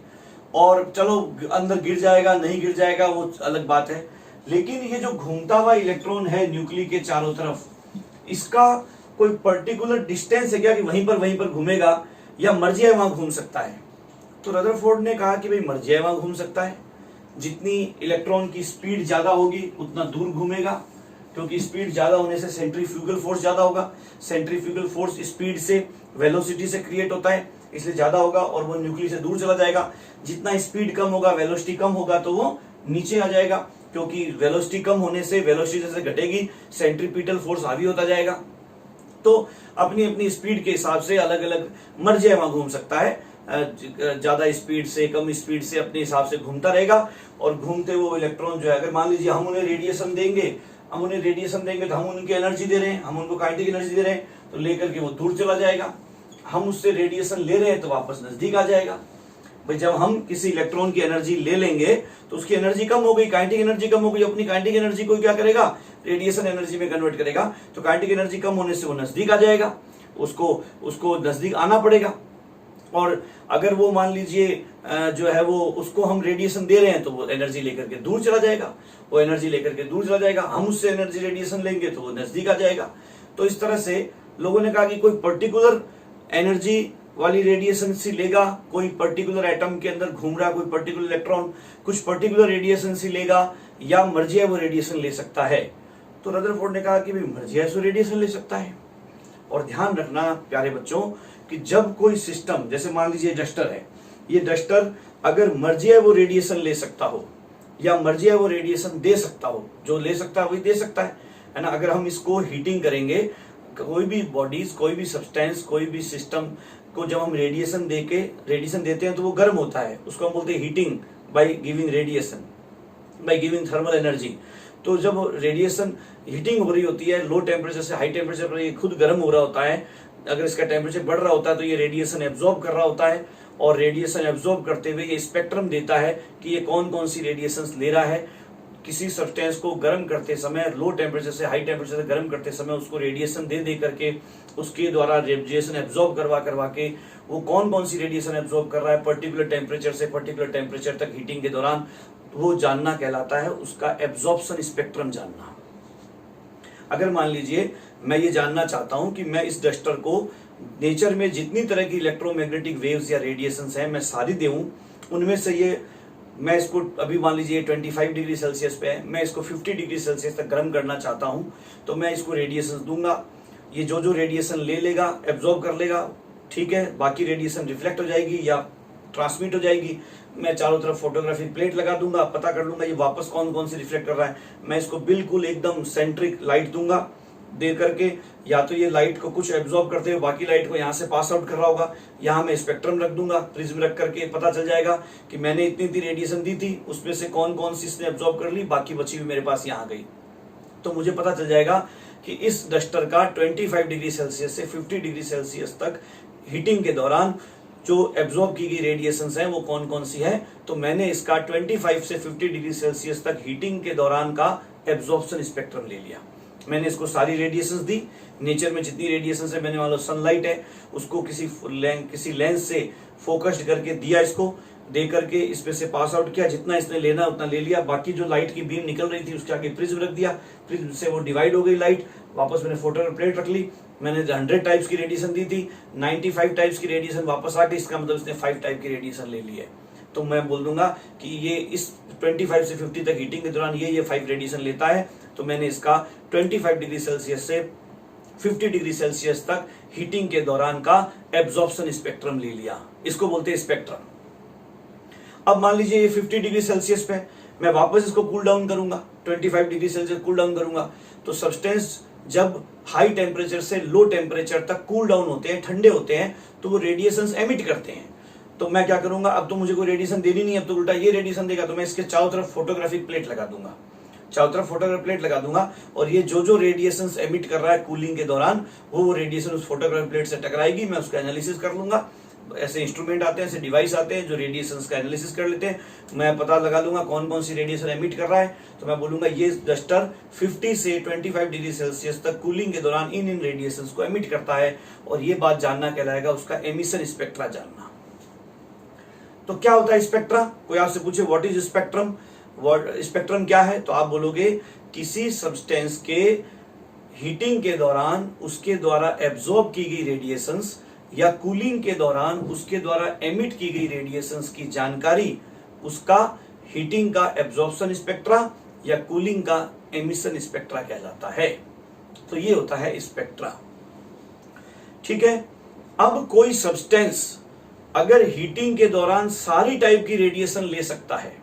और चलो अंदर गिर जाएगा नहीं गिर जाएगा वो अलग बात है, लेकिन ये जो घूमता हुआ इलेक्ट्रॉन है न्यूक्ली के चारों तरफ, इसका कोई पर्टिकुलर डिस्टेंस है क्या कि वहीं पर घूमेगा, या मर्जी है वहां घूम सकता है। तो रदरफोर्ड ने कहा कि भाई मर्जी है वहां घूम सकता है, जितनी इलेक्ट्रॉन की स्पीड ज्यादा होगी उतना दूर घूमेगा, क्योंकि स्पीड ज्यादा होने से सेंट्रीफ्यूगल फोर्स ज्यादा होगा, सेंट्रीफ्यूगल फोर्स स्पीड से वेलोसिटी से क्रिएट होता है इसलिए ज्यादा होगा, और वो न्यूक्ली से दूर चला जाएगा। जितना स्पीड कम होगा वेलोसिटी कम होगा तो वो नीचे आ जाएगा, क्योंकि वेलोसिटी कम होने से वेलोसिटी जैसे घटेगी सेंट्रीपिटल फोर्स हावी होता जाएगा। तो अपनी अपनी स्पीड के हिसाब से अलग अलग मर्जी है वहां घूम सकता है, ज्यादा स्पीड से कम स्पीड से अपने हिसाब से घूमता रहेगा, और घूमते वो इलेक्ट्रॉन जो है, अगर मान लीजिए हम उन्हें रेडिएशन देंगे तो हम उनकी एनर्जी दे रहे हैं, हम उनको काइनेटिक एनर्जी दे रहे हैं, तो लेकर के वो दूर चला जाएगा। हम उससे रेडिएशन ले रहे हैं तो वापस नजदीक आ जाएगा। भाई जब हम किसी इलेक्ट्रॉन की एनर्जी ले लेंगे तो उसकी एनर्जी कम हो गई, काइनेटिक एनर्जी कम हो गई, अपनी काइनेटिक एनर्जी को क्या करेगा, रेडिएशन एनर्जी में कन्वर्ट करेगा, तो काइनेटिक एनर्जी कम होने से वो नजदीक आ जाएगा, उसको नजदीक आना पड़ेगा। और अगर वो मान लीजिए जो है वो उसको हम रेडिएशन दे रहे हैं तो वो एनर्जी लेकर के दूर चला जाएगा, वो एनर्जी लेकर के दूर चला जाएगा, हम उससे एनर्जी रेडिएशन लेंगे तो वो नजदीक आ जाएगा। तो इस तरह से लोगों ने कहा कि कोई पर्टिकुलर एनर्जी वाली रेडिएशन से लेगा, कोई पर्टिकुलर एटम के अंदर घूम रहा कोई पर्टिकुलर इलेक्ट्रॉन कुछ पर्टिकुलर रेडिएशन से लेगा, या मर्जी है वो रेडिएशन ले सकता है। तो रदरफोर्ड ने कहा कि भाई मर्जी है सो रेडिएशन ले सकता है। और ध्यान रखना प्यारे बच्चों कि जब कोई सिस्टम, जैसे मान लीजिए डस्टर है, ये डस्टर अगर मर्जी है वो रेडिएशन ले सकता हो या मर्जी है वो रेडिएशन दे सकता हो, जो ले सकता है वही दे सकता है ना। अगर हम इसको हीटिंग करेंगे, कोई भी बॉडीज, कोई भी सब्सटेंस, कोई भी सिस्टम को जब हम रेडिएशन देते हैं तो वो गर्म होता है, उसको हम बोलते हैं heating by giving radiation, by giving thermal energy. तो जब रेडिएशन हीटिंग हो रही होती है लो टेम्परेचर से हाई टेम्परेचर पर, ये खुद गर्म हो रहा होता है, अगर इसका टेम्परेचर बढ़ रहा होता है तो ये रेडिएशन एब्जॉर्ब कर रहा होता है, और रेडिएशन एब्जॉर्ब करते हुए ये स्पेक्ट्रम देता है कि ये कौन कौन सी रेडिएशंस ले रहा है। किसी सब्सटेंस को गर्म करते समय, लो टेम्परेचर से हाई टेम्परेचर से गर्म करते समय उसको रेडिएशन दे करके उसके द्वारा रेडिएशन एब्जॉर्ब करवा के वो कौन कौन सी रेडिएशन एब्जॉर्ब कर रहा है पर्टिकुलर टेम्परेचर से पर्टिकुलर टेम्परेचर तक हीटिंग के दौरान, वो जानना कहलाता है उसका एब्जॉर्प्शन स्पेक्ट्रम जानना। अगर मान लीजिए मैं ये जानना चाहता हूं कि मैं इस डस्टर को नेचर में जितनी तरह की इलेक्ट्रोमैग्नेटिक वेव्स या रेडिएशंस हैं मैं सारी दूं, उनमें से ये मैं इसको अभी मान लीजिए 25 डिग्री सेल्सियस पे है, मैं इसको 50 डिग्री सेल्सियस तक गर्म करना चाहता हूं, तो मैं इसको रेडिएशन दूंगा। ये जो रेडिएशन ले लेगा एब्जॉर्ब कर लेगा, ठीक है, बाकी रेडिएशन रिफ्लेक्ट हो जाएगी या ट्रांसमिट हो जाएगी। मैं चारों तरफ फोटोग्राफिक प्लेट लगा दूंगा, पता कर लूंगा ये वापस कौन कौन सी रिफ्लेक्ट कर रहा है। मैं इसको बिल्कुल एकदम सेंट्रिक लाइट दूंगा, दे करके या तो ये लाइट को कुछ एब्जॉर्ब करते हुए बाकी लाइट को यहाँ से पास आउट कर रहा होगा, यहाँ मैं स्पेक्ट्रम रख दूंगा, प्रिज्म रख करके पता चल जाएगा कि मैंने इतनी रेडिएशन दी थी, उसमें से कौन कौन सी इसने एब्जॉर्ब कर ली, बाकी बची हुई मेरे पास यहाँ गई। तो मुझे पता चल जाएगा कि इस डस्टर का 25 डिग्री सेल्सियस से 50 डिग्री सेल्सियस तक हीटिंग के दौरान जो एब्जॉर्ब की गई रेडिएशंस हैं वो कौन कौन सी है। तो मैंने इसका 25 से 50 डिग्री सेल्सियस तक हीटिंग के दौरान का एब्जॉर्प्शन स्पेक्ट्रम ले लिया। मैंने इसको सारी रेडिएशंस दी, नेचर में जितनी रेडिएशंस है, मैंने मान लो सनलाइट है उसको किसी लेंस से फोकस्ड करके दिया, इसको दे करके इसमें से पास आउट किया, जितना इसने लेना उतना ले लिया, बाकी जो लाइट की बीम निकल रही थी उसके आगे प्रिज्म रख दिया, प्रिज्म से वो डिवाइड हो गई लाइट, वापस मैंने फोटो प्लेट रख ली, मैंने 100 टाइप्स की रेडिएशन दी थी, 95 टाइप्स की रेडिएशन वापस आ गई, इसका मतलब इसने 5 टाइप की रेडिएशन ले ली है। तो मैं बोल दूंगा कि ये इस 25 से 50 तक हीटिंग के दौरान ये 5 रेडिएशन लेता है। तो मैंने इसका 25 डिग्री सेल्सियस से 50 डिग्री सेल्सियस तक हीटिंग के दौरान का एब्जॉर्प्शन स्पेक्ट्रम ले लिया, इसको बोलते हैं स्पेक्ट्रम। अब मान लीजिए ये 50 डिग्री सेल्सियस पे, मैं वापस इसको कूल डाउन करूंगा, 25 डिग्री सेल्सियस कूल डाउन करूंगा, तो सब्सटेंस जब हाई टेम्परेचर से लो टेम्परेचर तक कूल डाउन होते हैं, ठंडे होते हैं, तो वो रेडिएशंस एमिट करते हैं। तो मैं क्या करूंगा, अब तो मुझे कोई रेडिएशन देनी नहीं, अब तो उल्टा ये रेडिएशन देगा, तो मैं इसके चारों तरफ फोटोग्राफिक प्लेट लगा दूंगा, चारों तरफ फोटोग्राफिक प्लेट लगा दूंगा, और ये जो रेडिएशंस एमिट कर रहा है कूलिंग के दौरान वो रेडिएशन उस फोटोग्राफिक प्लेट से टकराएगी, मैं उसका एनालिसिस कर लूंगा। ऐसे इंस्ट्रूमेंट आते हैं, ऐसे डिवाइस आते हैं जो रेडिएशंस का एनालिसिस कर लेते हैं, मैं पता लगा लूंगा कौन कौन सी रेडिएशन एमिट कर रहा है। तो मैं बोलूंगा ये डस्टर 50 से 25 डिग्री सेल्सियस तक कूलिंग के दौरान इन रेडिएशंस को एमिट करता है, और ये बात जानना कहलाएगा उसका एमिशन स्पेक्ट्रा जानना। तो क्या होता है स्पेक्ट्रा? कोई आपसे पूछे व्हाट इज स्पेक्ट्रम, स्पेक्ट्रम क्या है, तो आप बोलोगे किसी सब्सटेंस के हीटिंग के दौरान उसके द्वारा एब्जॉर्ब की गई रेडिएशंस या कूलिंग के दौरान उसके द्वारा एमिट की गई रेडिएशंस की जानकारी उसका हीटिंग का एब्जॉर्प्शन स्पेक्ट्रा या कूलिंग का एमिशन स्पेक्ट्रा कहलाता है। तो ये होता है स्पेक्ट्रा, ठीक है। अब कोई सब्सटेंस अगर हीटिंग के दौरान सारी टाइप की रेडिएशन ले सकता है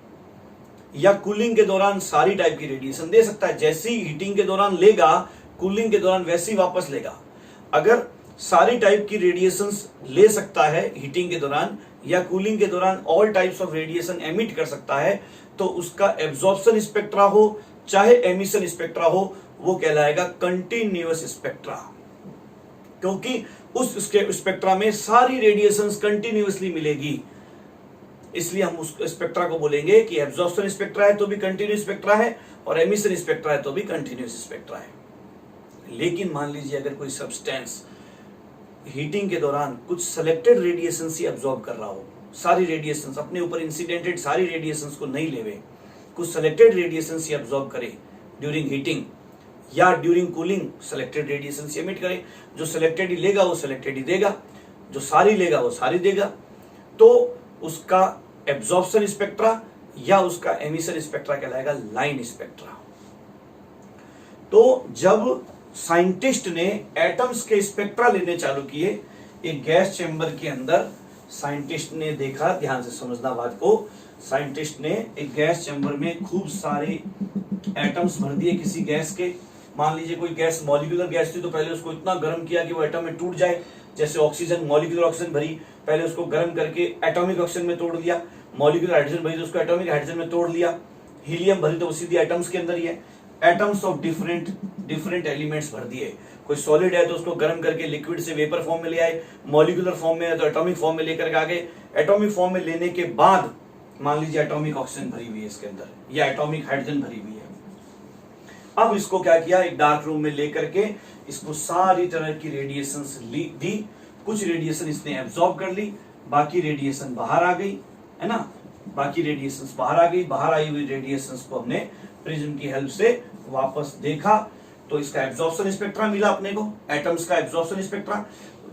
या कूलिंग के दौरान सारी टाइप की रेडिएशन दे सकता है, जैसी हीटिंग के दौरान लेगा कूलिंग के दौरान वैसी वापस लेगा। अगर सारी टाइप की रेडिएशंस ले सकता है हीटिंग के दौरान या कूलिंग के दौरान all types of radiation emit कर सकता है, तो उसका एब्जॉर्प्शन स्पेक्ट्रा हो चाहे एमिशन स्पेक्ट्रा हो वो कहलाएगा कंटिन्यूअस स्पेक्ट्रा, क्योंकि उस स्पेक्ट्रा में सारी रेडिएशंस कंटिन्यूअसली मिलेगी, इसलिए हम उस स्पेक्ट्रा को बोलेंगे कि एब्जॉर्प्शन स्पेक्ट्रा है तो भी कंटिन्यूअस स्पेक्ट्रा है और एमिशन स्पेक्ट्रा है तो भी कंटिन्यूअस स्पेक्ट्रा है। लेकिन मान लीजिए अगर कोई सब्सटेंस हीटिंग के दौरान कुछ सेलेक्टेड रेडिएशन ही एब्जॉर्ब कर रहा हो, सारी रेडिएशंस अपने ऊपर इंसिडेंटेड सारी रेडिएशंस को नहीं लेवे, कुछ सेलेक्टेड रेडिएशन ही एब्जॉर्ब करे ड्यूरिंग हीटिंग या ड्यूरिंग कूलिंग सेलेक्टेड रेडिएशन ही एमिट करे, जो सेलेक्टेड ही लेगा वो सेलेक्टेड ही देगा, जो सारी लेगा वो सारी देगा, तो उसका एब्जॉर्प्शन स्पेक्ट्रा या उसका एमिशन स्पेक्ट्रा कहलाएगा लाइन स्पेक्ट्रा। तो जब साइंटिस्ट ने एटम्स के स्पेक्ट्रा लेने चालू किए, एक गैस चेंबर के अंदर साइंटिस्ट ने देखा, ध्यान से समझना बात को, साइंटिस्ट ने एक गैस चेंबर में खूब सारे एटम्स भर दिए किसी गैस के। मान लीजिए कोई गैस मॉलिक्यूलर गैस थी, तो पहले उसको इतना गर्म किया कि वो एटम में टूट जाए। जैसे ऑक्सीजन, मॉलिक्यूलर ऑक्सीजन भरी, पहले उसको गर्म करके एटॉमिक ऑक्सीजन में तोड़ दिया। मॉलिक्यूलर हाइड्रोजन भरी तो उसको एटॉमिक हाइड्रोजन में तोड़ लिया। हीलियम भरी तो वो सीधी एटम्स के अंदर ही है। एटम्स ऑफ डिफरेंट एलिमेंट्स भर दिए। कोई सॉलिड है तो उसको गर्म करके लिक्विड से वेपर फॉर्म में ले आए, मॉलिक्यूलर फॉर्म में है तो एटॉमिक फॉर्म में लेकर के आ गए। एटॉमिक फॉर्म में लेने के बाद मान लीजिए एटॉमिक ऑक्सीजन भरी हुई है इसके अंदर, या एटॉमिक हाइड्रोजन भरी हुई है। अब इसको क्या किया, एक डार्क रूम में लेकर के इसको सारी तरह की रेडिएशंस दी। कुछ रेडिएशन इसने एब्जॉर्ब कर ली, बाकी रेडिएशन बाहर आ गई, है ना, बाकी रेडिएशंस बाहर आ गई। बाहर आई हुई रेडिएशंस को हमने प्रिज्म की हेल्प से वापस देखा, तो इसका एब्जॉर्प्शन स्पेक्ट्रा मिला अपने को, एटम्स का एब्जॉर्प्शन स्पेक्ट्रा।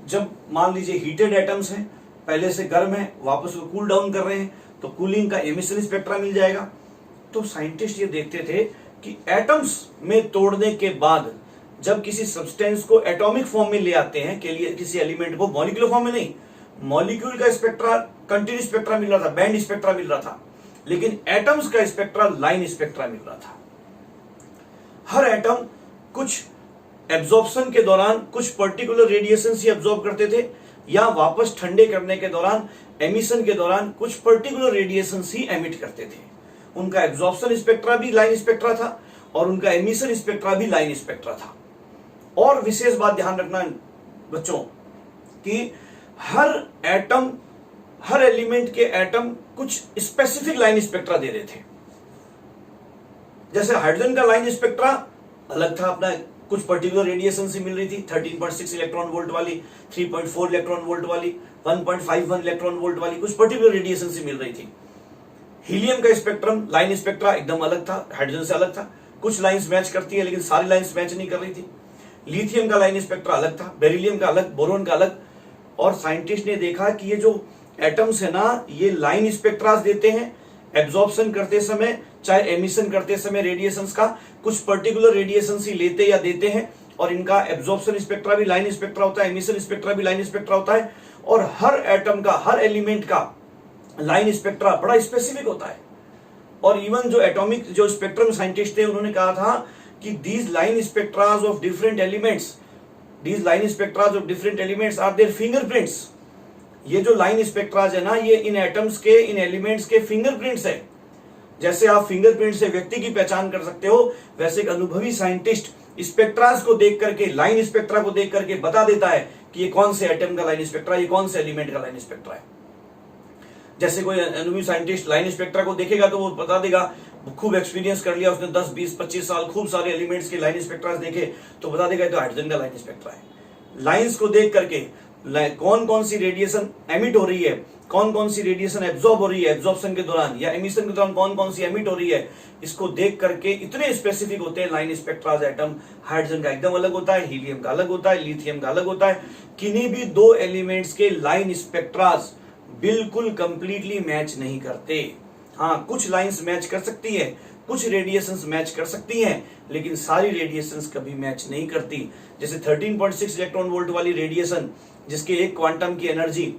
जब मान लीजिए हीटेड एटम्स हैं, पहले से गर्म है, वापस वो कूल डाउन कर रहे हैं, तो कूलिंग का एमिशन स्पेक्ट्रा मिल जाएगा। तो साइंटिस्ट ये देखते थे कि एटम्स में तोड़ने के बाद जब किसी सब्सटेंस को एटॉमिक फॉर्म में ले आते हैं के लिए, किसी एलिमेंट को मॉलिक्यूलर फॉर्म में नहीं, मॉलिक्यूल का स्पेक्ट्रा कंटिन्यूस स्पेक्ट्रा मिल रहा था, बैंड स्पेक्ट्रा मिल रहा था, लेकिन एटम्स का स्पेक्ट्रा लाइन स्पेक्ट्रा मिल रहा था। हर एटम कुछ एब्जॉर्प्शन के दौरान कुछ पर्टिकुलर रेडिएशन ही एब्जॉर्ब करते थे, या वापस ठंडे करने के दौरान, एमिशन के दौरान कुछ पर्टिकुलर रेडिएशन ही एमिट करते थे। उनका एब्जॉर्प्शन स्पेक्ट्रा भी लाइन स्पेक्ट्रा था और उनका एमिशन स्पेक्ट्रा भी लाइन स्पेक्ट्रा था। और विशेष बात ध्यान रखना बच्चों कि हर एटम, हर एलिमेंट के एटम कुछ स्पेसिफिक लाइन स्पेक्ट्रा दे रहे थे। जैसे हाइड्रोजन का लाइन स्पेक्ट्रा अलग था अपना, कुछ पर्टिकुलर रेडिएशन से मिल रही थी, 13.6 इलेक्ट्रॉन वोल्ट वाली, 3.4 इलेक्ट्रॉन वोल्ट वाली, 1.51 इलेक्ट्रॉन वोल्ट वाली, कुछ पर्टिकुलर रेडिएशन से मिल रही थी। हीलियम का स्पेक्ट्रम, लाइन स्पेक्ट्रा एकदम अलग था, हाइड्रोजन से अलग था। कुछ लाइंस मैच करती है लेकिन सारी लाइंस मैच नहीं कर रही थी। लिथियम का लाइन स्पेक्ट्रा अलग था, बेरिलियम का अलग, बोरोन का अलग। और साइंटिस्ट ने देखा कि ये जो एटम्स है ना, ये लाइन स्पेक्ट्रास देते हैं एब्जॉर्प्शन करते समय, चाहे एमिशन करते समय रेडिएशंस का कुछ पर्टिकुलर रेडिएशंस ही लेते या देते हैं, और इनका एब्जॉर्प्शन स्पेक्ट्रा भी लाइन स्पेक्ट्रा होता है, एमिशन स्पेक्ट्रा भी लाइन स्पेक्ट्रा होता है। और हर एटम का, हर एलिमेंट का लाइन स्पेक्ट्रा बड़ा स्पेसिफिक होता है। और इवन जो एटॉमिक जो स्पेक्ट्रम साइंटिस्ट थे, उन्होंने कहा था कि these line spectras of different elements, these line spectras of different elements are their fingerprints. ये जो लाइन स्पेक्ट्रास है ना, ये इन एटम्स के, इन एलिमेंट्स के फिंगरप्रिंट्स है। जैसे आप फिंगरप्रिंट से व्यक्ति की पहचान कर सकते हो, वैसे एक अनुभवी साइंटिस्ट स्पेक्ट्रास को देख करके, लाइन स्पेक्ट्रा को देख करके बता देता है कि ये कौन से एटम का लाइन स्पेक्ट्रा, ये कौन से एलिमेंट का लाइन स्पेक्ट्रा है। जैसे कोई अनुभवी साइंटिस्ट लाइन स्पेक्ट्रा को देखेगा तो वो बता देगा, खूब एक्सपीरियंस कर लिया उसने, 10, 20, 25 साल खूब सारे एलिमेंट्स के लाइन स्पेक्ट्रा देखे, तो बता देगा तो हाइड्रोजन का लाइन स्पेक्ट्रा है। लाइंस को देख करके कौन कौन सी रेडिएशन एमिट हो रही है, कौन कौन सी रेडिएशन एब्जॉर्ब हो रही है एब्जॉर्प्शन के दौरान या एमिशन के दौरान, कौन कौन सी एमिट हो रही है, इसको देख करके इतने स्पेसिफिक होते हैं लाइन स्पेक्ट्रास एटम। हाइड्रोजन का एकदम अलग होता है, हीलियम का अलग होता है, लिथियम का अलग होता है। किन्हीं भी दो एलिमेंट्स के लाइन स्पेक्ट्रास बिल्कुल कंप्लीटली मैच नहीं करते। हाँ, कुछ लाइंस मैच कर सकती है, कुछ रेडिएशंस मैच कर सकती हैं, लेकिन सारी रेडिएशंस कभी मैच नहीं करती। जैसे 13.6 इलेक्ट्रॉन वोल्ट वाली रेडिएशन, जिसके एक क्वांटम की एनर्जी,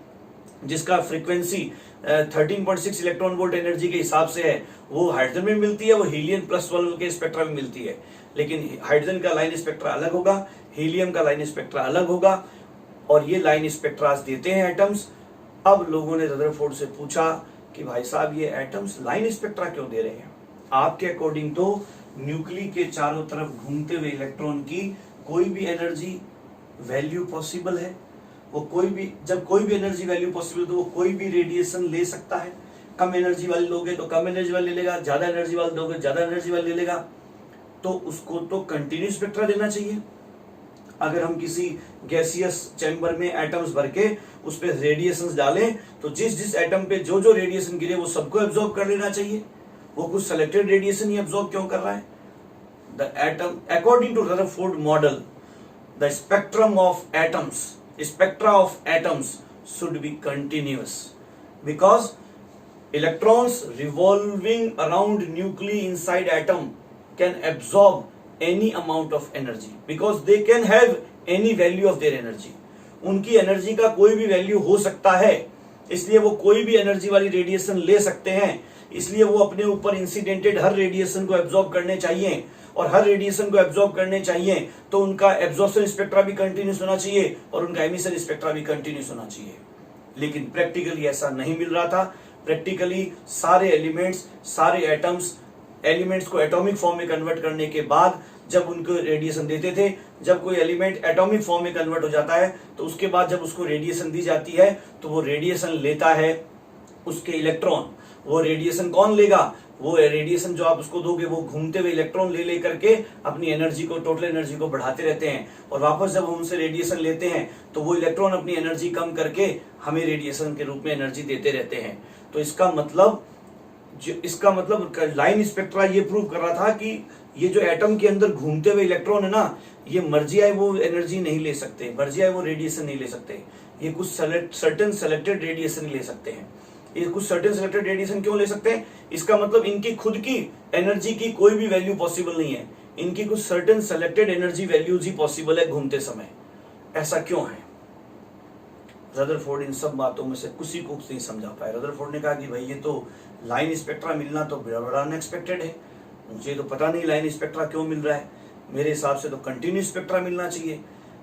जिसका फ्रीक्वेंसी 13.6 इलेक्ट्रॉन वोल्ट एनर्जी के हिसाब से है, वो हाइड्रोजन में मिलती है, वो हीलियम +12 के स्पेक्ट्रा में मिलती है। लेकिन हाइड्रोजन का लाइन स्पेक्ट्रा अलग होगा, हीलियम का लाइन स्पेक्ट्रा अलग होगा, और ये लाइन स्पेक्ट्रास देते हैं एटम्स। अब लोगों ने रदरफोर्ड से पूछा कि भाई साहब, ये एटम्स लाइन स्पेक्ट्रा क्यों दे रहे हैं? आपके अकॉर्डिंग तो न्यूक्ली के चारों तरफ घूमते हुए इलेक्ट्रॉन की कोई भी एनर्जी वैल्यू पॉसिबल है? वो कोई भी, जब कोई भी एनर्जी वैल्यू पॉसिबल, तो वो कोई भी रेडिएशन ले सकता है। कम एनर्जी वाले लोगे तो कम एनर्जी वाले ले लेगा, ज्यादा एनर्जी वाले दोगे ज्यादा एनर्जी वाले ले लेगा। तो उसको तो कंटिन्यूस स्पेक्ट्रा देना चाहिए। अगर हम किसी गैसियस चैम्बर में एटम्स भर के उस पर रेडिएशंस डालें, तो जिस जिस एटम पे जो जो रेडिएशन गिरे वो सबको एब्जॉर्ब कर लेना चाहिए। वो कुछ सेलेक्टेड रेडिएशन ही एब्जॉर्ब क्यों कर रहा है? The atom, according to Rutherford model, the spectrum of atoms, spectra of atoms should be continuous, because Electrons revolving around nuclei inside atom can absorb any amount of energy because they can have any value of their energy. उनकी एनर्जी का कोई भी वैल्यू हो सकता है, इसलिए वो कोई भी एनर्जी वाली रेडिएशन ले सकते हैं, इसलिए वो अपने ऊपर इंसिडेंटेड हर रेडिएशन को एब्जॉर्ब करने चाहिए, और हर रेडिएशन को एब्जॉर्ब करने चाहिए तो उनका एब्जॉर्प्शन स्पेक्ट्रा भी कंटिन्यूस होना चाहिए और उनका एमिशन स्पेक्ट्रा भी कंटिन्यूस होना चाहिए। लेकिन प्रैक्टिकली ऐसा नहीं मिल रहा था। प्रैक्टिकली सारे एलिमेंट्स, सारे एटम्स एलिमेंट्स को एटॉमिक फॉर्म में कन्वर्ट करने के बाद जब उनको रेडिएशन देते थे, जब कोई एलिमेंट एटॉमिक फॉर्म में कन्वर्ट हो जाता है तो उसके बाद जब उसको रेडिएशन दी जाती है तो वो रेडिएशन लेता है उसके इलेक्ट्रॉन। वो रेडिएशन कौन लेगा? वो रेडिएशन जो आप उसको दोगे वो घूमते हुए इलेक्ट्रॉन ले करके अपनी एनर्जी को, टोटल एनर्जी को बढ़ाते रहते हैं, और वापस जब हम उनसे रेडिएशन लेते हैं तो वो इलेक्ट्रॉन अपनी एनर्जी कम करके हमें रेडिएशन के रूप में एनर्जी देते रहते हैं। तो इसका मतलब लाइन स्पेक्ट्रा ये प्रूव कर रहा था कि ये जो एटम के अंदर घूमते हुए इलेक्ट्रॉन है ना, ये मर्जी आए वो एनर्जी नहीं ले सकते, मर्जी आए वो रेडिएशन नहीं ले सकते। ये कुछ सर्टेन सेलेक्टेड रेडिएशन ले सकते हैं। ये कुछ सर्टेन सेलेक्टेड रेडिएशन क्यों ले सकते हैं? इसका मतलब इनकी खुद की एनर्जी की कोई भी वैल्यू पॉसिबल नहीं है, इनकी कुछ सर्टेन सेलेक्टेड एनर्जी वैल्यूज ही पॉसिबल है घूमते समय। ऐसा क्यों है? रदरफोर्ड इन सब बातों में से कुछ ही कुछ नहीं समझा पाए। रदरफोर्ड ने कहा कि भाई ये तो लाइन स्पेक्ट्रा मिलना तो बड़ा अनएक्सपेक्टेड है, मुझे तो पता नहीं लाइन स्पेक्ट्रा क्यों मिल रहा है, मेरे हिसाब से तो कंटिन्यूस स्पेक्ट्रा मिलना चाहिए।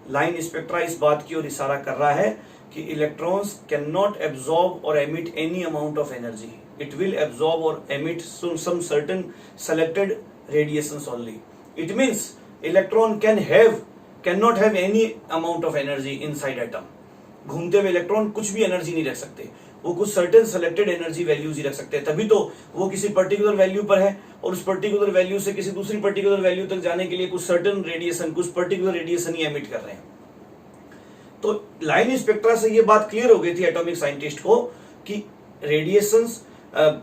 लाइन स्पेक्ट्रा इस बात की ओर इशारा कर रहा है कि electrons can not absorb or emit any amount of energy, it will absorb or emit some certain selected radiations only. It means electron can not have any amount of energy inside atom. घूमते हुए इलेक्ट्रॉन कुछ भी एनर्जी नहीं रख सकते, वो कुछ सर्टेन सेलेक्टेड एनर्जी वैल्यूज ही रख सकते हैं, तभी तो वो किसी पर्टिकुलर वैल्यू पर है और उस पर्टिकुलर वैल्यू से किसी दूसरी पर्टिकुलर वैल्यू तक जाने के लिए कुछ सर्टेन रेडिएशन, कुछ पर्टिकुलर रेडिएशन ही एमिट कर रहे हैं। तो लाइन स्पेक्ट्रा से ये बात क्लियर हो गई थी एटॉमिक साइंटिस्ट को कि रेडिएशंस,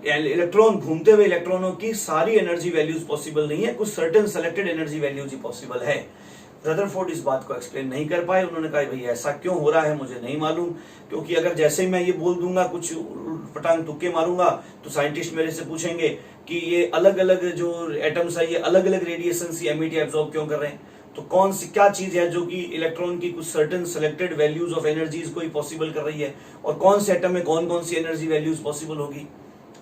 इलेक्ट्रॉन, घूमते हुए इलेक्ट्रॉनों की सारी एनर्जी वैल्यूज पॉसिबल नहीं है, कुछ सर्टेन सेलेक्टेड एनर्जी वैल्यूज ही पॉसिबल है। रदरफोर्ड इस बात को एक्सप्लेन नहीं कर पाए। उन्होंने कहा भाई ऐसा क्यों हो रहा है मुझे नहीं मालूम, क्योंकि अगर जैसे ही मैं ये बोल दूंगा, कुछ पटांग तुक्के मारूंगा, तो साइंटिस्ट मेरे से पूछेंगे कि ये अलग अलग जो एटम्स है ये अलग अलग रेडिएशन एमिट या एब्जॉर्ब क्यों कर रहे हैं। तो कौन सी क्या चीज है जो कि इलेक्ट्रॉन की कुछ certain selected values of energies को ही पॉसिबल कर रही है, और कौन से एटम में कौन कौन सी एनर्जी वैल्यूज पॉसिबल होगी,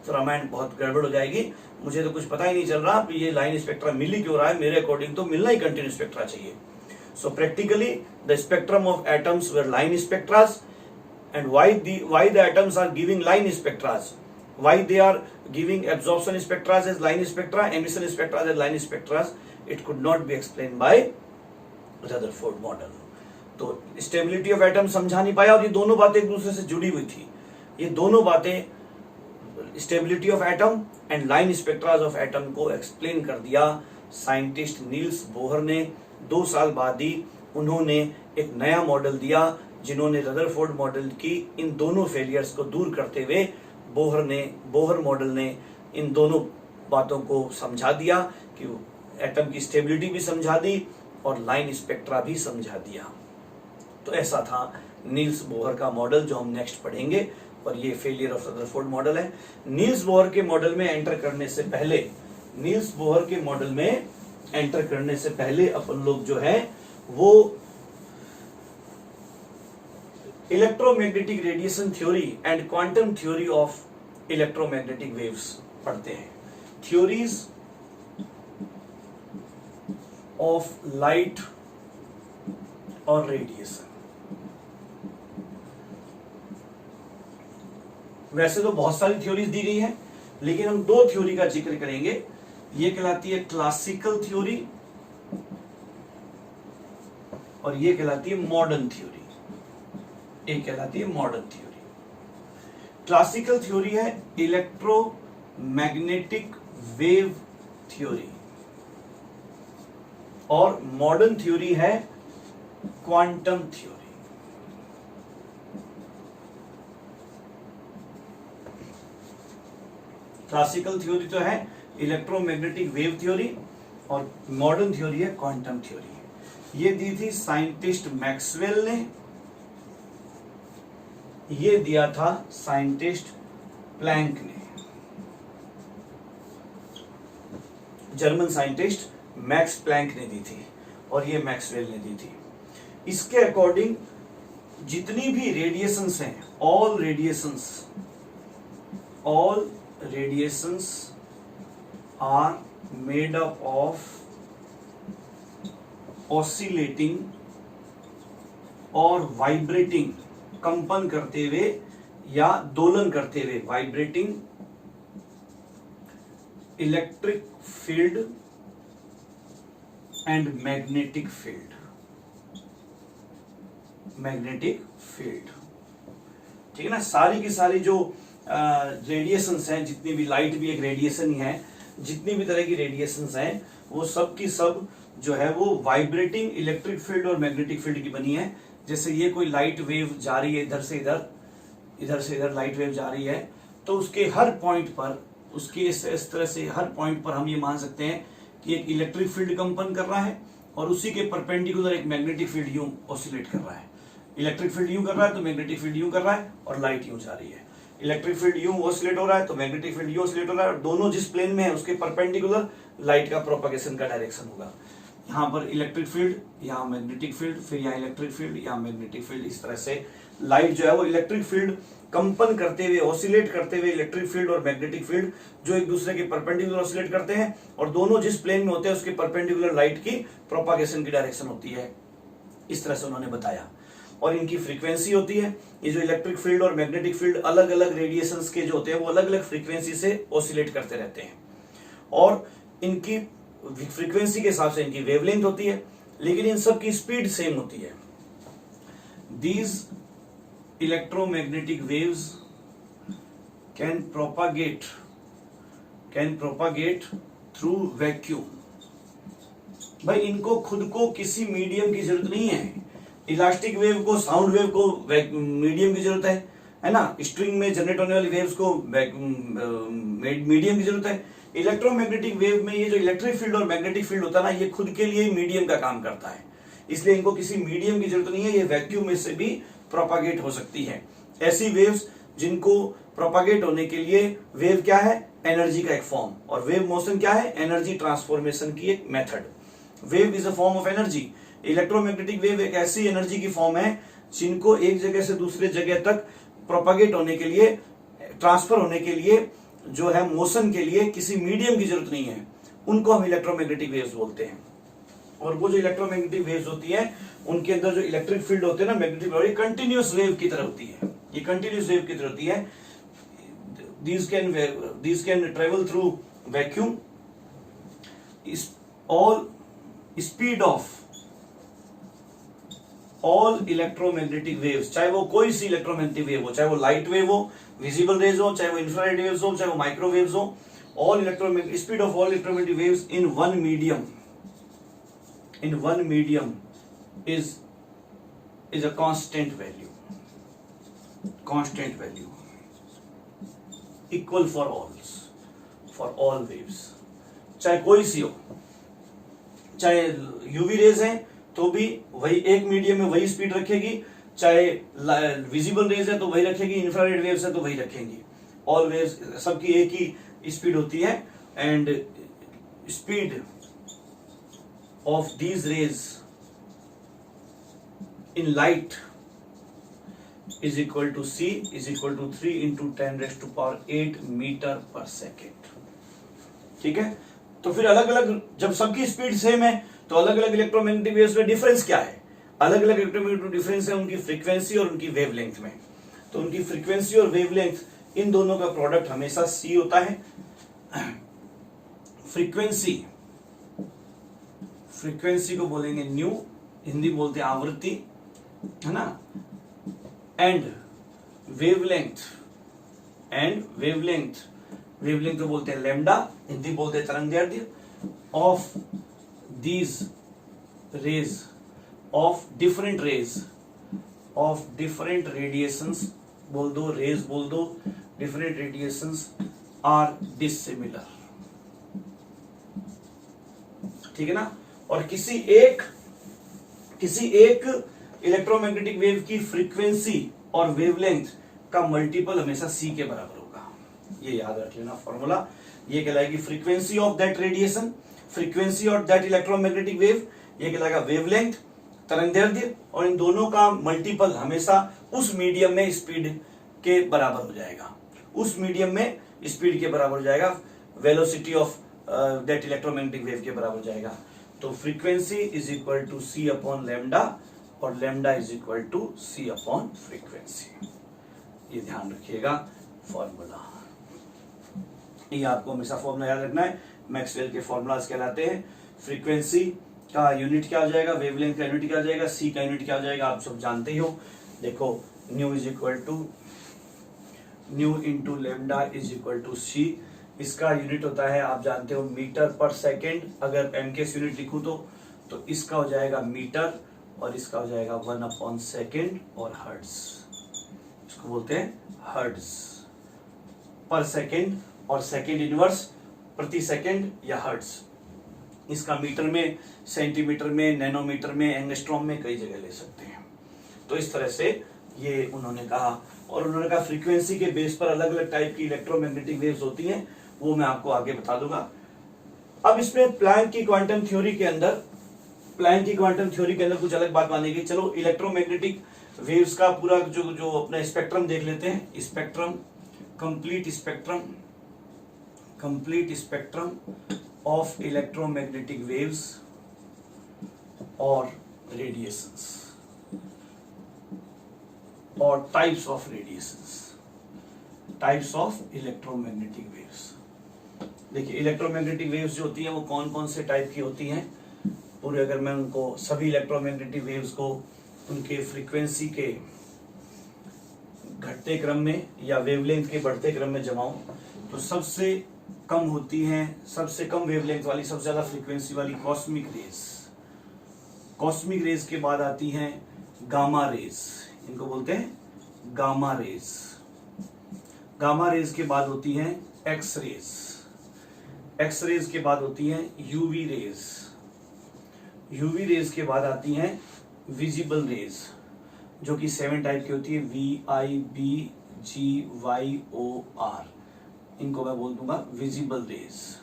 तो रामायण बहुत गड़बड़ हो जाएगी। मुझे तो कुछ पता ही नहीं चल रहा ये लाइन स्पेक्ट्रा मिल ही क्यों रहा है। मेरे अकॉर्डिंग तो मिलना ही कंटिन्यूस स्पेक्ट्रा चाहिए। So practically the spectrum of atoms were line spectras, and why the atoms are giving line spectras, why they are giving absorption spectras as line spectra, emission spectras as line spectras, it could not be explained by Rutherford model. तो stability of atom समझा नहीं पाया, और ये दोनों बातें एक दूसरे से जुड़ी हुई थी। ये दोनों बातें stability of atom and line spectras of atom को explain कर दिया साइंटिस्ट नील्स बोहर ने। 2 साल बाद ही उन्होंने एक नया मॉडल दिया, जिन्होंने रदरफोर्ड मॉडल की इन दोनों फेलियर्स को दूर करते हुए बोहर मॉडल ने इन दोनों बातों को समझा दिया कि एटम की स्टेबिलिटी भी समझा दी और लाइन स्पेक्ट्रा भी समझा दिया। तो ऐसा था नील्स बोहर का मॉडल जो हम नेक्स्ट पढ़ेंगे, और ये फेलियर ऑफ रदरफोर्ड मॉडल है। नील्स बोहर के मॉडल में एंटर करने से पहले अपन लोग जो है वो electromagnetic radiation theory and quantum theory of electromagnetic waves पढ़ते हैं। थ्योरीज ऑफ लाइट और रेडिएशन। वैसे तो बहुत सारी थ्योरीज दी गई है, लेकिन हम 2 थ्योरी का जिक्र करेंगे। ये कहलाती है क्लासिकल थ्योरी और ये कहलाती है मॉडर्न थ्योरी। एक कहलाती है मॉडर्न थ्योरी। क्लासिकल थ्योरी है इलेक्ट्रोमैग्नेटिक वेव थ्योरी, और मॉडर्न थ्योरी है क्वांटम थ्योरी। क्लासिकल थ्योरी तो है इलेक्ट्रोमैग्नेटिक वेव थ्योरी, और मॉडर्न थ्योरी है क्वांटम थ्योरी। ये दी थी साइंटिस्ट मैक्सवेल ने, ये दिया था साइंटिस्ट प्लैंक ने। जर्मन साइंटिस्ट मैक्स प्लैंक ने दी थी और ये मैक्सवेल ने दी थी। इसके अकॉर्डिंग जितनी भी रेडिएशंस हैं, all radiations are made up of oscillating और वाइब्रेटिंग, कंपन करते हुए या दोलन करते हुए, vibrating electric field and magnetic field, ठीक है ना। सारी की सारी जो रेडिएशंस हैं, जितनी भी, लाइट भी एक रेडिएशन ही है, जितनी भी तरह की रेडिएशंस हैं वो सब की सब जो है वो वाइब्रेटिंग इलेक्ट्रिक फील्ड और मैग्नेटिक फील्ड की बनी है। जैसे ये कोई लाइट वेव जा रही है, इधर से इधर लाइट वेव जा रही है, तो उसके हर पॉइंट पर, उसके इस तरह से हर पॉइंट पर हम ये मान सकते हैं कि एक इलेक्ट्रिक फील्ड कंपन कर रहा है और उसी के परपेंडिकुलर एक मैग्नेटिक फील्ड यूं ऑसिलेट कर रहा है। इलेक्ट्रिक फील्ड यूं कर रहा है तो मैग्नेटिक फील्ड यूं कर रहा है और लाइट यूं जा रही है। इलेक्ट्रिक फील्ड यूं ऑसिलेट हो रहा है तो मैग्नेटिक फील्ड यूं ऑसिलेट हो रहा है, और दोनों जिस प्लेन में है उसके परपेंडिकुलर लाइट का प्रोपगेशन का डायरेक्शन होगा। यहाँ पर इलेक्ट्रिक फील्ड, यहाँ मैग्नेटिक फील्ड, फिर यहाँ इलेक्ट्रिक फील्ड, यहाँ मैग्नेटिक फील्ड। इस तरह से लाइट जो है वो इलेक्ट्रिक फील्ड कंपन करते हुए, ऑसिलेट करते हुए, इलेक्ट्रिक फील्ड और मैग्नेटिक फील्ड जो एक दूसरे के परपेंडिकुलर ऑसिलेट करते हैं और दोनों जिस प्लेन में होते हैं उसके परपेंडिकुलर लाइट की प्रोपगेशन की डायरेक्शन होती है। इस तरह से उन्होंने बताया। और इनकी फ्रीक्वेंसी होती है, ये जो इलेक्ट्रिक फील्ड और मैग्नेटिक फील्ड अलग अलग रेडिएशंस के जो होते हैं वो अलग अलग फ्रीक्वेंसी से ऑसिलेट करते रहते हैं और इनकी फ्रीक्वेंसी के हिसाब से इनकी वेवलेंथ होती है, लेकिन इन सब की स्पीड सेम होती है। These electromagnetic waves can propagate through vacuum. भाई इनको खुद को किसी मीडियम की जरूरत नहीं है। इलास्टिक वेव को, साउंड वेव को मीडियम की जरूरत है ना। स्ट्रिंग में जनरेट होने वाली वेव्स को मीडियम की जरूरत है। इलेक्ट्रोमैग्नेटिक वेव में ये जो इलेक्ट्रिक फील्ड और मैग्नेटिक फील्ड होता है ना, ये खुद के लिए मीडियम का काम करता है, इसलिए इनको किसी मीडियम की जरूरत नहीं है। ये वैक्यूम में से भी प्रोपागेट हो सकती है। ऐसी वेव्स जिनको प्रोपागेट होने के लिए, वेव क्या है, एनर्जी का एक फॉर्म, और वेव मोशन क्या है, एनर्जी ट्रांसफॉर्मेशन की एक method. Wave is a form of energy. Electromagnetic wave एक ऐसी एनर्जी की फॉर्म है जिनको एक जगह से दूसरे जगह तक प्रोपागेट होने के लिए, ट्रांसफर होने के लिए, जो है मोशन के लिए किसी मीडियम की जरूरत नहीं है। उनको हम इलेक्ट्रोमैग्नेटिक वेव्स बोलते हैं। और वो जो इलेक्ट्रोमैग्नेटिक वेव्स होती है उनके अंदर जो इलेक्ट्रिक फील्ड होते हैं ना, मैग्नेटिक फील्ड, कंटिन्यूअस वेव की तरह होती है। ये कंटिन्यूअस वेव की तरह होती है। these can travel through vacuum. All speed of all electromagnetic waves, चाहे वो कोई सी इलेक्ट्रोमैग्नेटिक वेव हो, चाहे वो लाइट वेव हो, विजिबल रेज हो, चाहे वो इंफ्रारेड वेव्स हो, चाहे वो माइक्रोवेव्स हो, all electromagnetic speed of all electromagnetic waves in one medium is a constant value equal for all waves, चाहे कोई सी हो। चाहे यूवी रेज है तो भी वही एक मीडियम में वही स्पीड रखेगी, चाहे विजिबल रेज है तो वही रखेगी, इंफ्रारेड वेव्स है तो वही रखेंगी। ऑल वेव्स सबकी एक ही स्पीड होती है। And speed of these raise in light is equal to C is equal to 3 into 10 raised to power 8 metre पर सेकेंड। ठीक है, तो फिर अलग अलग, जब सबकी स्पीड सेम है तो अलग अलग इलेक्ट्रोमैग्नेटिक वेव्स में डिफरेंस क्या है? अलग अलग इलेक्ट्रोमैग्नेटिक डिफरेंस है उनकी फ्रीक्वेंसी और उनकी वेवलेंथ में। तो उनकी फ्रीक्वेंसी और वेवलेंथ, इन दोनों का प्रोडक्ट हमेशा C होता है। फ्रीक्वेंसी को बोलेंगे न्यू, हिंदी बोलते हैं आवृत्ति, है ना। एंड वेवलेंथ को बोलते हैं लैम्डा, हिंदी बोलते हैं तरंगदैर्ध्य। Of these raise of different radiations, बोल दो रेज, बोल दो डिफरेंट रेडिएशंस आर डिसिमिलर। ठीक है ना। और किसी एक इलेक्ट्रोमैग्नेटिक वेव की फ्रीक्वेंसी और वेवलेंथ का मल्टीपल हमेशा C के बराबर होगा। ये याद रख लेना फॉर्मूला। ये कहलाएगी frequency of that radiation, frequency of that electromagnetic wave, ये कहलाएगा वेवलेंथ, तरंगदैर्ध्य, और इन दोनों का मल्टीपल हमेशा उस मीडियम में स्पीड के बराबर हो जाएगा, उस मीडियम में स्पीड के बराबर हो जाएगा, velocity of that electromagnetic wave के बराबर हो जाएगा। तो frequency is equal to C upon lambda और lambda is equal to C upon frequency. ये ध्यान रखिएगा फॉर्मूला, ये आपको हमेशा फॉर्मूला याद रखना है। मैक्सवेल के फॉर्मूलाज कहलाते हैं। फ्रीक्वेंसी का यूनिट क्या हो जाएगा, वेवलेंथ का यूनिट क्या हो जाएगा, सी का यूनिट क्या हो जाएगा, आप सब जानते ही हो। देखो nu is equal to nu into lambda is equal to C. इसका यूनिट होता है आप जानते हो मीटर पर सेकेंड। अगर एम के यूनिट लिखूं तो इसका हो जाएगा मीटर और इसका हो जाएगा 1/सेकेंड और हर्ट्ज, इसको बोलते हैं हर्ट्ज पर सेकेंड, और सेकेंड इनवर्स प्रति सेकेंड या हर्ट्ज। इसका मीटर में, सेंटीमीटर में, नैनोमीटर में, एंगस्ट्रॉम में कई जगह ले सकते हैं। तो इस तरह से ये उन्होंने कहा, और उन्होंने कहा फ्रीक्वेंसी के बेस पर अलग अलग टाइप की इलेक्ट्रोमैग्नेटिक वेव्स होती हैं, वो मैं आपको आगे बता दूंगा। अब इसमें प्लैंक की क्वांटम थ्योरी के अंदर, प्लैंक की क्वांटम थ्योरी के अंदर कुछ अलग बात मानेगी। चलो इलेक्ट्रोमैग्नेटिक वेव्स का पूरा जो अपना स्पेक्ट्रम देख लेते हैं। Spectrum, complete spectrum of electromagnetic waves और रेडिएशंस और types of radiations, types of electromagnetic waves. देखिए इलेक्ट्रोमैग्नेटिक वेव्स जो होती हैं वो कौन कौन से टाइप की होती हैं, पूरे अगर मैं उनको सभी इलेक्ट्रोमैग्नेटिक वेव्स को उनके फ्रीक्वेंसी के घटते क्रम में या वेवलेंथ के बढ़ते क्रम में जमाऊं तो सबसे कम होती हैं, सबसे कम वेवलेंथ वाली, सबसे ज्यादा फ्रीक्वेंसी वाली कॉस्मिक रेज। कॉस्मिक रेज के बाद आती हैं गामा रेज, इनको बोलते हैं गामा रेज। गामा रेज के बाद होती हैं एक्स रेज, एक्स रेज के बाद होती हैं यूवी रेज, यूवी रेज के बाद आती हैं विजिबल रेज, जो कि 7 टाइप की होती है, VIBGYOR, इनको मैं बोल दूंगा विजिबल रेज।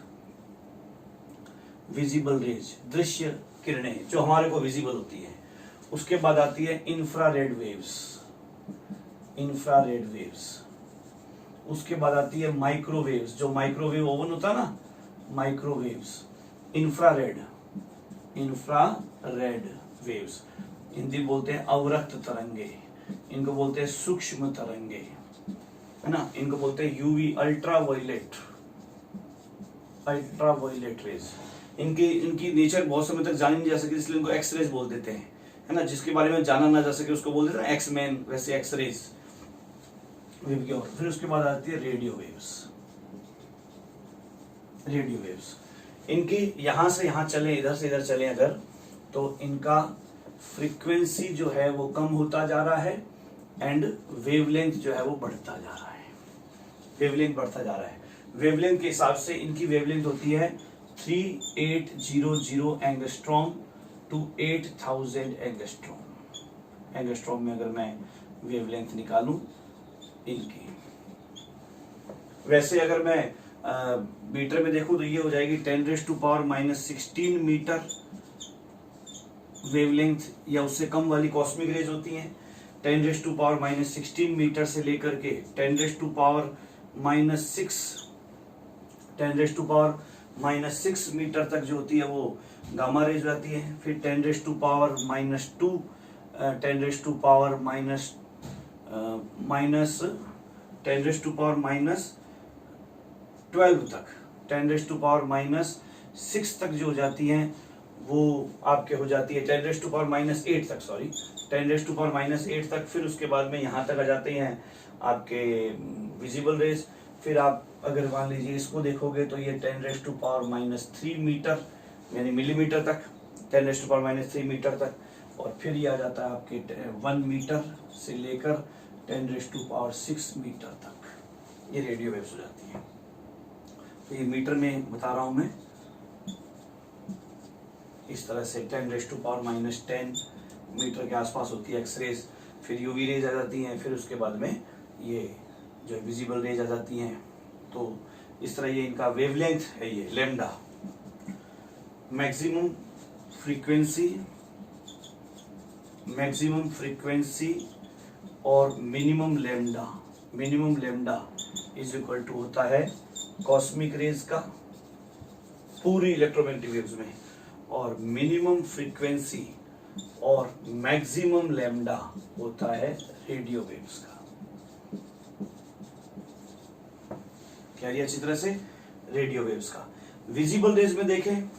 विजिबल रेज दृश्य किरणें जो हमारे को विजिबल होती है। उसके बाद आती है इंफ्रारेड वेव्स, इंफ्रारेड वेव्स। उसके बाद आती है माइक्रोवेव्स, जो माइक्रोवेव ओवन होता है ना, microwaves. Infrared, infrared waves, Hindi बोलते हैं अवरक्त तरंगे, इनको बोलते हैं सूक्ष्म तरंगे, है ना। इनको बोलते हैं यूवी, अल्ट्रावायलेट, अल्ट्रावायलेट रेज। इनकी नेचर बहुत समय तक जानी नहीं जा सकी, इसलिए इनको एक्स रेज बोल देते हैं, है ना। जिसके बारे में जाना ना जा सके उसको बोल देते हैं एक्स मैन, वैसे एक्स रेज वेव की। और फिर उसके बाद आती है रेडियो वेव्स, रेडियो वेव्स। इनकी यहां से यहां चले, इधर से इधर चले अगर, तो इनका फ्रीक्वेंसी जो है वो कम होता जा रहा है एंड वेवलेंथ जो है वो बढ़ता जा रहा है, वेवलेंथ बढ़ता जा रहा है। वेवलेंथ के हिसाब से इनकी वेवलेंथ होती है 3800 एंगस्ट्रॉम टू 8000 एंगस्ट्रॉम। एंगस्ट्रॉम में अगर मैं वेवलेंथ निकालूं इनकी, वैसे अगर मैं मीटर में देखूं तो ये हो जाएगी 10⁻⁻16 मीटर वेवलेंथ, या उससे कम वाली कॉस्मिक रेज होती हैं। 10⁻⁻16 मीटर से लेकर के 10⁻⁻6 मीटर तक जो होती है वो गामा रेज आती है। फिर 10⁻⁻2 10⁻⁻12 तक, 10⁻⁻6 तक जो हो जाती हैं वो आपके हो जाती है 10⁻⁸ तक, सॉरी 10⁻⁸ तक। फिर उसके बाद में यहाँ तक आ जाते हैं आपके विजिबल रेज। फिर आप अगर मान लीजिए इसको देखोगे तो ये 10⁻³ मीटर यानी मिलीमीटर तक, 10⁻³ मीटर तक। और फिर ये आ जाता है आपके 1 मीटर से लेकर 10⁻⁶ मीटर तक, ये रेडियो वेव्स हो जाती है। तो ये मीटर में बता रहा हूं मैं, इस तरह से 10⁻⁻10 मीटर के आसपास होती है एक्स रेज। फिर यूवी रेज आ जाती हैं, फिर उसके बाद में ये जो विजिबल रेज आ जाती हैं। तो इस तरह ये इनका वेवलेंथ है, ये लैम्डा, मैक्सिमम फ्रीक्वेंसी और minimum lambda is equal to होता है कॉस्मिक रेज का पूरी इलेक्ट्रोमैग्नेटिक वेव्स में, और मिनिमम फ्रीक्वेंसी और मैक्सिमम लैम्डा होता है रेडियो वेव्स का। क्या ये अच्छी तरह से रेडियो वेव्स का। विजिबल रेज में देखें,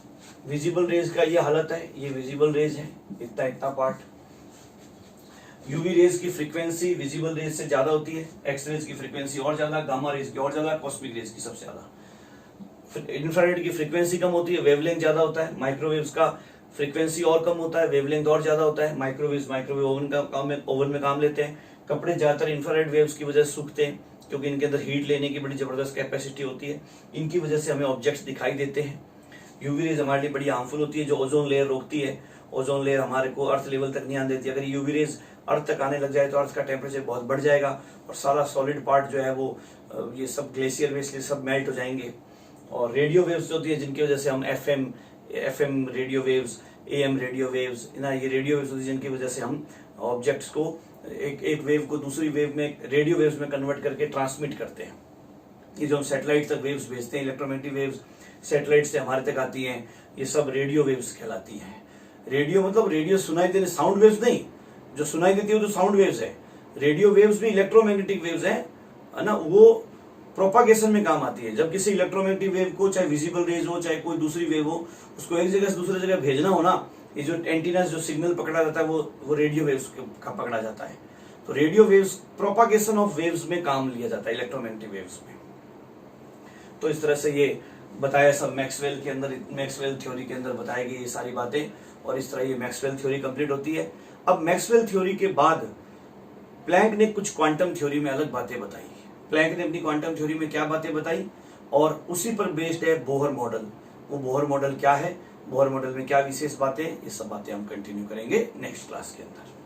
विजिबल रेज का ये हालत है, ये विजिबल रेज है, इतना पार्ट। यूवी रेज की फ्रीक्वेंसी विजिबल रेज से ज्यादा होती है, एक्स रेज की फ्रीक्वेंसी और ज्यादा, गामा रेज की और ज्यादा, कॉस्मिक रेज की सबसे ज्यादा। इंफ्रारेड की फ्रीक्वेंसी कम होती है, वेवलेंथ ज्यादा होता है। माइक्रोवेव्स का फ्रीक्वेंसी और कम होता है, वेवलेंथ और ज्यादा होता है। माइक्रोवेव ओवन में काम लेते हैं। कपड़े ज्यादातर इंफ्रारेड वेव्स की वजह से सूखते हैं, क्योंकि इनके अंदर हीट लेने की बड़ी जबरदस्त कैपेसिटी होती है। इनकी वजह से हमें ऑब्जेक्ट्स दिखाई देते हैं। यूवी रेज हमारे लिए बड़ी हार्मफुल होती है, जो ओजोन लेयर रोकती है। ओजोन लेयर हमारे को अर्थ लेवल तक नहीं आने देती। अगर यूवी रेज अर्थ तक आने लग जाए तो अर्थ का टेम्परेचर बहुत बढ़ जाएगा और सारा सॉलिड पार्ट जो है वो ये सब ग्लेशियर में इसलिए सब मेल्ट हो जाएंगे। और रेडियो वेव्स जो होती है, जिनकी वजह से हम FM radio waves, am radio waves, ना ये रेडियो वेव्स होती है जिनकी वजह से हम ऑब्जेक्ट्स को एक वेव को दूसरी वेव में, रेडियो वेव्स में कन्वर्ट करके ट्रांसमिट करते हैं। ये जो हम सैटेलाइट तक वेव्स भेजते हैं, इलेक्ट्रोमैग्नेटिक वेव्स सैटेलाइट से हमारे तक आती हैं, ये सब रेडियो वेव्स कहलाती हैं। रेडियो मतलब रेडियो सुनाई देने, साउंड वेव्स नहीं, जो सुनाई देती है वो तो साउंड वेव्स है। रेडियो वेव्स भी इलेक्ट्रोमैग्नेटिक वेव्स है ना, वो प्रोपागेशन में काम आती है। जब किसी इलेक्ट्रोमैग्नेटिक वेव को, चाहे विजिबल रेज हो चाहे कोई दूसरी वेव हो, उसको एक जगह से दूसरी जगह भेजना हो ना, ये जो एंटीना जो सिग्नल पकड़ा जाता है वो रेडियो वेव्स का पकड़ा जाता है। तो radio waves propagation of waves में काम लिया जाता है, इलेक्ट्रोमैग्नेटिक वेव्स में। तो इस तरह से ये बताया सब मैक्सवेल के अंदर, मैक्सवेल थ्योरी के अंदर बताई गई ये सारी बातें, और इस तरह ये मैक्सवेल थ्योरी कंप्लीट होती है। अब मैक्सवेल थ्योरी के बाद प्लैंक ने कुछ क्वांटम थ्योरी में अलग बातें बताई। प्लैंक ने अपनी क्वांटम थ्योरी में क्या बातें बताई, और उसी पर बेस्ड है बोहर मॉडल। वो बोहर मॉडल क्या है, बोहर मॉडल में क्या विशेष बातें, ये सब बातें हम कंटिन्यू करेंगे नेक्स्ट क्लास के अंदर।